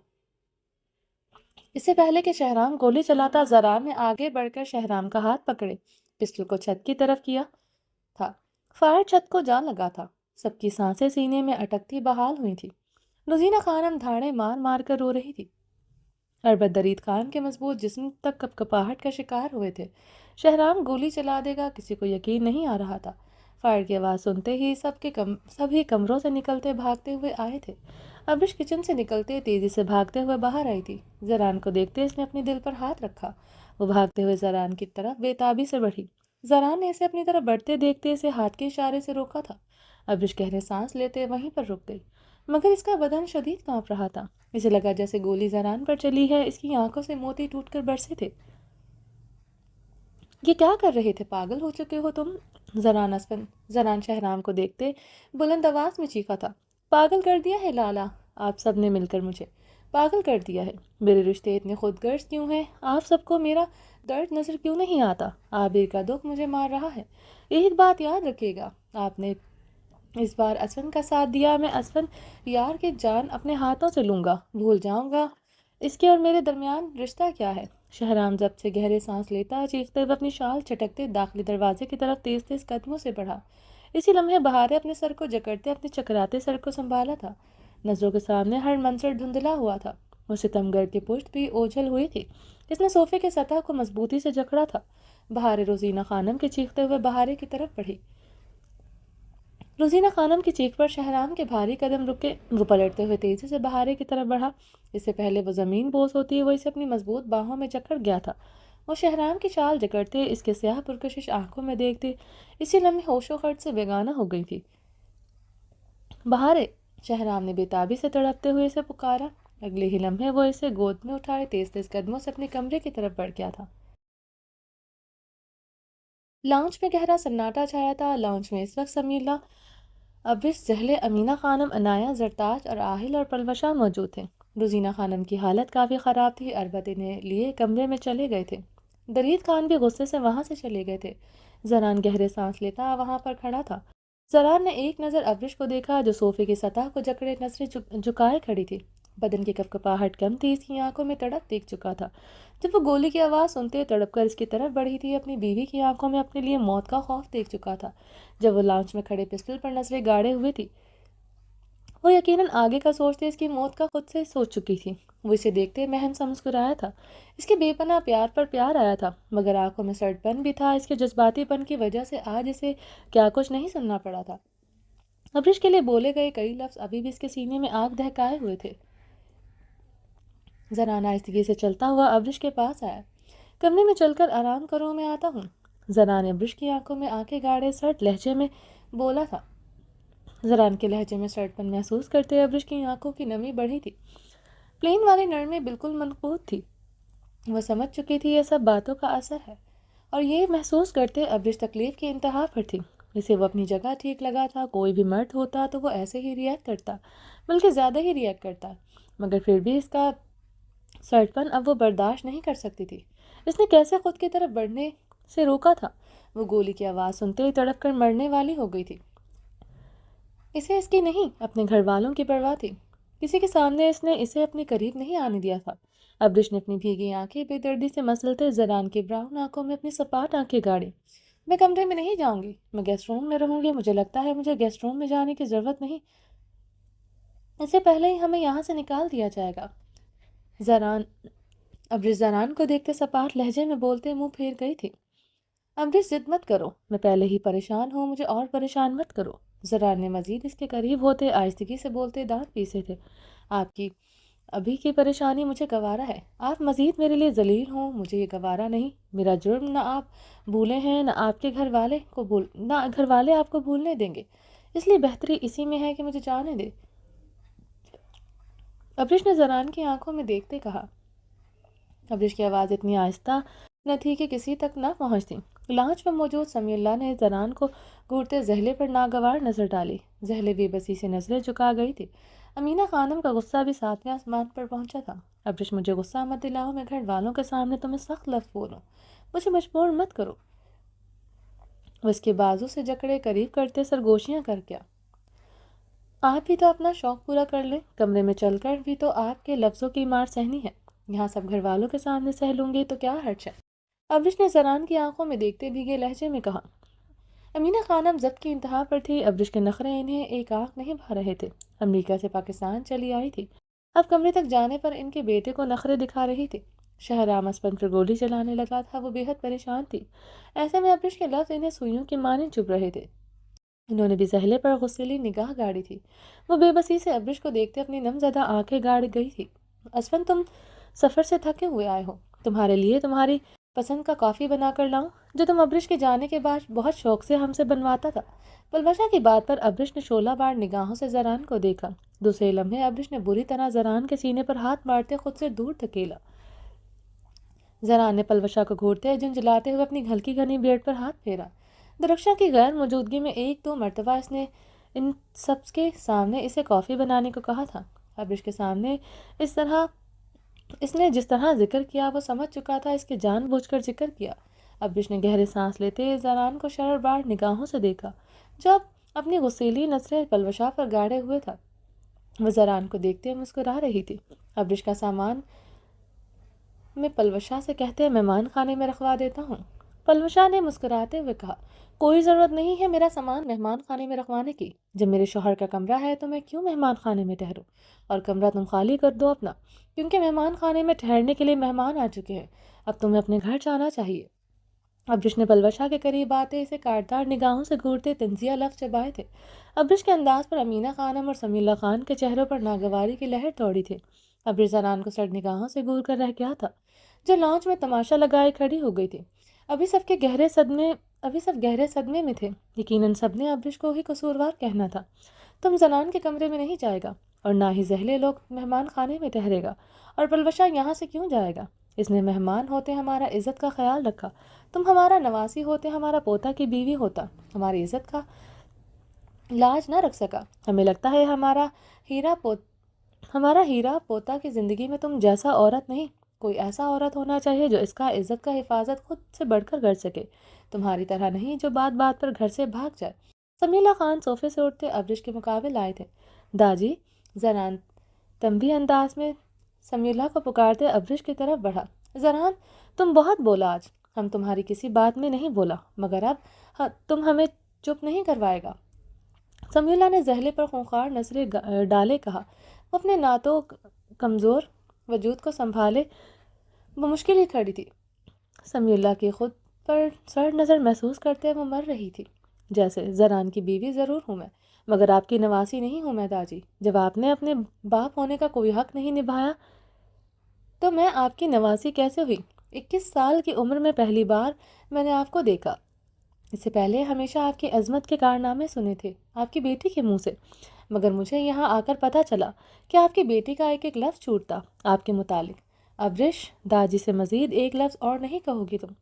اس سے پہلے کہ شہرام گولی چلاتا، زنان نے آگے بڑھ کر شہرام کا ہاتھ پکڑے پسٹل کو چھت کی طرف کیا تھا۔ فائر چھت کو جا لگا تھا۔ سب کی سانسیں سینے میں اٹکتی بحال ہوئی تھی۔ روزینہ خانم دھاڑے مار مار کر رو رہی تھی۔ اربت درید خان کے مضبوط جسم تک کپ کپاہٹ کا شکار ہوئے تھے۔ شہرام گولی چلا دے گا، کسی کو یقین نہیں آ رہا تھا۔ فائر کی آواز سنتے ہی سبھی کمروں سے نکلتے بھاگتے ہوئے آئے تھے۔ ابرش کچن سے نکلتے تیزی سے بھاگتے ہوئے باہر آئی تھی۔ زران کو دیکھتے اس نے اپنے دل پر ہاتھ رکھا۔ وہ بھاگتے ہوئے زران کی طرف بے تابی سے بڑھی۔ زران نے اسے اپنی طرف بڑھتے دیکھتے اسے ہاتھ کے اشارے سے روکا تھا۔ ابرش گہرے سانس لیتے وہیں پر رک گئی، مگر اس کا بدن شدید کانپ رہا تھا۔ اسے لگا جیسے گولی زران پر چلی ہے۔ اس کی آنکھوں سے موتی ٹوٹ کر برسے تھے۔ یہ کیا کر رہے تھے؟ پاگل ہو چکے ہو تم؟ زران شہرام کو دیکھتے بلند آواز میں چیخا تھا۔ پاگل کر دیا ہے لالا، آپ سب نے مل کر مجھے پاگل کر دیا ہے۔ میرے رشتے اتنے خود غرض کیوں ہیں؟ آپ سب کو میرا درد نظر کیوں نہیں آتا؟ عابر کا دکھ مجھے مار رہا ہے۔ ایک بات یاد رکھیے گا، آپ نے اس بار اسفن کا ساتھ دیا، میں اسفن یار کی جان اپنے ہاتھوں سے لوں گا، بھول جاؤں گا اس کے اور میرے درمیان رشتہ کیا ہے۔ شہرام ضبط سے گہرے سانس لیتا، چیختے ہوئے اپنی شال چٹکتے داخلی دروازے کی طرف تیز تیز قدموں سے بڑھا۔ اسی لمحے بہارے اپنے سر کو جکڑتے اپنے چکراتے سر کو سنبھالا تھا۔ نظروں کے سامنے ہر منظر دھندلا ہوا تھا۔ وہ ستمگر کی پشت بھی اوجھل ہوئی تھی۔ اس نے صوفے کے سطح کو مضبوطی سے جکڑا تھا۔ بہارے روزینہ خانم کے چیختے ہوئے بہارے کی طرف بڑھی۔ روزینہ خانم کی چیخ پر شہرام کے بھاری قدم رکے۔ وہ پلٹتے ہوئے تیزی سے بہارے کی طرف بڑھا۔ اس سے پہلے وہ زمین بوس ہوتی وہ اسے اپنی مضبوط باہوں میں جکڑ گیا تھا۔ وہ شہرام کی شال جکڑتے، اس کے سیاہ پرکشش آنکھوں میں دیکھتے اسی لمحے ہوش و خرد سے بیگانہ ہو گئی تھی۔ بہارے، شہرام نے بے تابی سے تڑپتے ہوئے اسے پکارا۔ اگلے ہی لمحے وہ اسے گود میں اٹھائے تیز تیز قدموں سے اپنے کمرے کی طرف بڑھ گیا تھا۔ لاؤنج میں گہرا سناٹا چھایا تھا۔ لاؤنج میں اس وقت سمیرہ، ابرش، زحلِ، امینہ خانم، عنایہ، زرتاج اور آہل اور پلوشہ موجود تھے۔ روزینہ خانم کی حالت کافی خراب تھی۔ اربت انہیں لیے کمرے میں چلے گئے تھے۔ درید خان بھی غصے سے وہاں سے چلے گئے تھے۔ زران گہرے سانس لیتا وہاں پر کھڑا تھا۔ زران نے ایک نظر ابرش کو دیکھا جو صوفے کی سطح کو جکڑے نظریں جھکائے کھڑی تھی۔ بدن کی کپکپاہٹ کم تھی، اس کی آنکھوں میں تڑپ دیکھ چکا تھا۔ جب وہ گولی کی آواز سنتے تڑپ کر اس کی طرف بڑھی تھی، اپنی بیوی کی آنکھوں میں اپنے لیے موت کا خوف دیکھ چکا تھا۔ جب وہ لانچ میں کھڑے پسٹل پر نظریں گاڑے ہوئے تھی، وہ یقیناً آگے کا سوچتے اس کی موت کا خود سے سوچ چکی تھی۔ وہ اسے دیکھتے مہم سا مسکرایا تھا۔ اس کے بے پناہ پیار پر پیار آیا تھا، مگر آنکھوں میں سرد پن بھی تھا۔ اس کے جذباتی پن کی وجہ سے آج اسے کیا کچھ نہیں سننا پڑا تھا۔ ابرش کے لیے بولے گئے کئی لفظ ابھی بھی اس کے سینے میں آگ دہکائے ہوئے تھے۔ زران آہستگی سے چلتا ہوا ابرش کے پاس آیا۔ کمرے میں چل کر آرام کرو، میں آتا ہوں۔ زران ابرش کی آنکھوں میں آنکھیں گاڑے سرد لہجے میں بولا تھا۔ زران کے لہجے میں سرد پن محسوس کرتے ابرش کی آنکھوں کی نمی بڑھی تھی۔ پلین والی نرمی بالکل منقوط تھی۔ وہ سمجھ چکی تھی یہ سب باتوں کا اثر ہے، اور یہ محسوس کرتے ابرش تکلیف کی انتہا پر تھی۔ اسے وہ اپنی جگہ ٹھیک لگا تھا۔ کوئی بھی مرد ہوتا تو وہ ایسے ہی ریئیکٹ کرتا، بلکہ زیادہ ہی ریئیکٹ کرتا، مگر پھر بھی اس کا سرد پن اب وہ برداشت نہیں کر سکتی تھی۔ اس نے کیسے خود کی طرف بڑھنے سے روکا تھا؟ وہ گولی کی آواز سنتے ہی تڑپ کر مرنے والی ہو گئی تھی۔ اسے اس کی نہیں، اپنے گھر والوں کی پرواہ تھی۔ کسی کے سامنے اس نے اسے اپنے قریب نہیں آنے دیا تھا۔ ابرش نے اپنی بھیگی آنکھیں بے دردی سے مسلتے زران کی براؤن آنکھوں میں اپنی سپاٹ آنکھیں گاڑی۔ میں کمرے میں نہیں جاؤں گی، میں گیسٹ روم میں رہوں گی۔ مجھے لگتا ہے مجھے گیسٹ روم میں جانے کی ضرورت نہیں، اس سے پہلے ہی ہمیں یہاں سے نکال دیا جائے گا۔ ابرش زران کو دیکھتے سپاٹ لہجے میں بولتے منہ پھیر گئی تھی۔ ابرش ضد مت کرو، میں پہلے ہی پریشان ہوں، مجھے اور پریشان مت کرو۔ زران نے مزید اس کے قریب ہوتے آہستگی سے بولتے دانت پیسے تھے۔ آپ کی ابھی کی پریشانی مجھے گوارا ہے، آپ مزید میرے لیے ذلیل ہوں، مجھے یہ گوارا نہیں۔ میرا جرم نہ آپ بھولے ہیں، نہ آپ کے گھر والے آپ کو بھولنے دیں گے، اس لیے بہتری اسی میں ہے کہ مجھے جانے دے۔ ابرش نے زران کی آنکھوں میں دیکھتے کہا۔ ابرش کی آواز اتنی آہستہ نہ تھی کہ کسی تک نہ پہنچتی۔ لانچ میں موجود سمیع اللہ نے زران کو گھورتے زہلے پر ناگوار نظر ڈالی۔ زہلے بے بسی سے نظریں جھکا گئی تھی۔ امینہ خانم کا غصہ بھی ساتویں آسمان پر پہنچا تھا۔ ابرش مجھے غصہ مت دلاؤ، میں گھر والوں کے سامنے تمہیں سخت لفظ بولوں، مجھے مجبور مت کرو۔ وہ اس کے بازو سے جکڑے قریب کرتے سرگوشیاں کر گیا۔ آپ بھی تو اپنا شوق پورا کر لیں، کمرے میں چل کر بھی تو آپ کے لفظوں کی مار سہنی ہے، یہاں سب گھر والوں کے سامنے سہ لوں گی تو کیا حرج ہے؟ ابرش نے زران کی آنکھوں میں دیکھتے بھیگے لہجے میں کہا۔ امینہ خانم ضبط کی انتہا پر تھی۔ ابرش کے نخرے انہیں ایک آنکھ نہیں بھا رہے تھے۔ امریکہ سے پاکستان چلی آئی تھی، اب کمرے تک جانے پر ان کے بیٹے کو نخرے دکھا رہی تھی۔ شہرام اسپن پر گولی چلانے لگا تھا، وہ بے حد پریشان تھی۔ ایسے میں ابرش کے لفظ انہیں سوئیوں کی مانند چبھ رہے تھے۔ انہوں نے بھی زہلے پر غصیلی نگاہ گاڑی تھی۔ وہ بے بسی سے ابرش کو دیکھتے اپنی نم زدہ آنکھیں گاڑ گئی تھی۔ اسفن، تم سفر سے تھکے ہوئے آئے ہو، تمہارے لیے تمہاری پسند کا کافی بنا کر لاؤں جو تم ابرش کے جانے کے بعد بہت شوق سے ہم سے بنواتا تھا۔ پلوشا کی بات پر ابرش نے شعلہ بار نگاہوں سے زران کو دیکھا۔ دوسرے لمحے ابرش نے بری طرح زران کے سینے پر ہاتھ مارتے خود سے دور دھکیلا۔ زران نے پلوشا کو گھورتے جھنجھلاتے ہوئے اپنی ہلکی گھنی بیڑ پر ہاتھ پھیرا۔ درخشاں کی غیر موجودگی میں ایک دو مرتبہ اس نے ان سب کے سامنے اسے کافی بنانے کو کہا تھا۔ ابرش کے سامنے اس نے جس طرح ذکر کیا وہ سمجھ چکا تھا اس کے جان بوجھ کر ذکر کیا۔ ابرش نے گہرے سانس لیتے زران کو شرر بار نگاہوں سے دیکھا جو اب اپنی غصیلی نظریں پلوشا پر گاڑے ہوئے تھا۔ وہ زران کو دیکھتے مسکرا رہی تھی۔ ابرش کا سامان میں پلوشا سے کہتے مہمان خانے میں رکھوا دیتا ہوں۔ پلوشا نے مسکراتے ہوئے کہا، کوئی ضرورت نہیں ہے میرا سامان مہمان خانے میں رکھوانے کی، جب میرے شوہر کا کمرہ ہے تو میں کیوں مہمان خانے میں ٹھہروں، اور کمرہ تم خالی کر دو اپنا، کیونکہ مہمان خانے میں ٹھہرنے کے لیے مہمان آ چکے ہیں، اب تمہیں اپنے گھر جانا چاہیے۔ ابرش نے پلوشا کے قریب آتے اسے کاٹدار نگاہوں سے گھورتے تنزیہ لفظ چبائے تھے۔ ابرش کے انداز پر امینہ خانم اور سمیع اللہ خان کے چہروں پر ناگواری کی لہر دوڑی تھی۔ ابرش زران کو سرد نگاہوں سے گھور کر رہ گیا تھا جو لانچ میں تماشا لگائے کھڑی ہو گئی تھی۔ ابھی سب گہرے صدمے میں تھے۔ یقیناً سب نے ابرش کو ہی قصوروار کہنا تھا۔ تم زنان کے کمرے میں نہیں جائے گا، اور نہ ہی زہلے لوگ مہمان خانے میں ٹھہرے گا، اور پلوشا یہاں سے کیوں جائے گا؟ اس نے مہمان ہوتے ہمارا عزت کا خیال رکھا، تم ہمارا نواسی ہوتے ہمارا پوتا کی بیوی ہوتا ہماری عزت کا لاج نہ رکھ سکا۔ ہمیں لگتا ہے ہمارا ہیرا پوتا کی زندگی میں تم جیسا عورت نہیں، کوئی ایسا عورت ہونا چاہیے جو اس کا عزت کا حفاظت خود سے بڑھ کر کر سکے، تمہاری طرح نہیں جو بات بات پر گھر سے بھاگ جائے۔ سمیلا خان صوفے سے اٹھتے ابرش کے مقابل آئے تھے۔ داجی، زران تنبیہ انداز میں سمیلا کو پکارتے ابرش کی طرف بڑھا۔ زران، تم بہت بولا آج، ہم تمہاری کسی بات میں نہیں بولا، مگر اب تم ہمیں چپ نہیں کروائے گا۔ سمیلا نے زہلے پر خونخوار نظریں ڈالے کہا۔ وہ اپنے ناتوں کمزور وجود کو سنبھالے بمشکل ہی کھڑی تھی۔ سمیلا کی خود پر سر نظر محسوس کرتے وہ مر رہی تھی۔ جیسے زران کی بیوی ضرور ہوں میں، مگر آپ کی نواسی نہیں ہوں میں داجی۔ جب آپ نے اپنے باپ ہونے کا کوئی حق نہیں نبھایا تو میں آپ کی نواسی کیسے ہوئی؟ 21 سال کی عمر میں پہلی بار میں نے آپ کو دیکھا۔ اس سے پہلے ہمیشہ آپ کی عظمت کے کارنامے سنے تھے آپ کی بیٹی کے منہ سے، مگر مجھے یہاں آ کر پتہ چلا کہ آپ کی بیٹی کا ایک ایک لفظ چھوٹتا آپ کے متعلق۔ ابرش، داجی سے مزید ایک لفظ اور نہیں کہو گی تم۔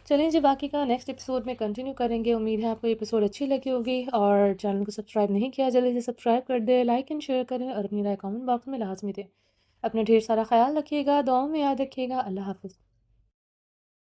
چلیں جی، باقی کا نیکسٹ ایپیسوڈ میں کنٹینیو کریں گے۔ امید ہے آپ کو یہ ایپیسوڈ اچھی لگی ہوگی، اور چینل کو سبسکرائب نہیں کیا جلدی سے سبسکرائب کر دیں، لائک اینڈ شیئر کریں، اور اپنی رائے کامنٹ باکس میں لازمی دیں۔ اپنا ڈھیر سارا خیال رکھیے گا، دعاؤں میں یاد رکھیے گا۔ اللہ حافظ۔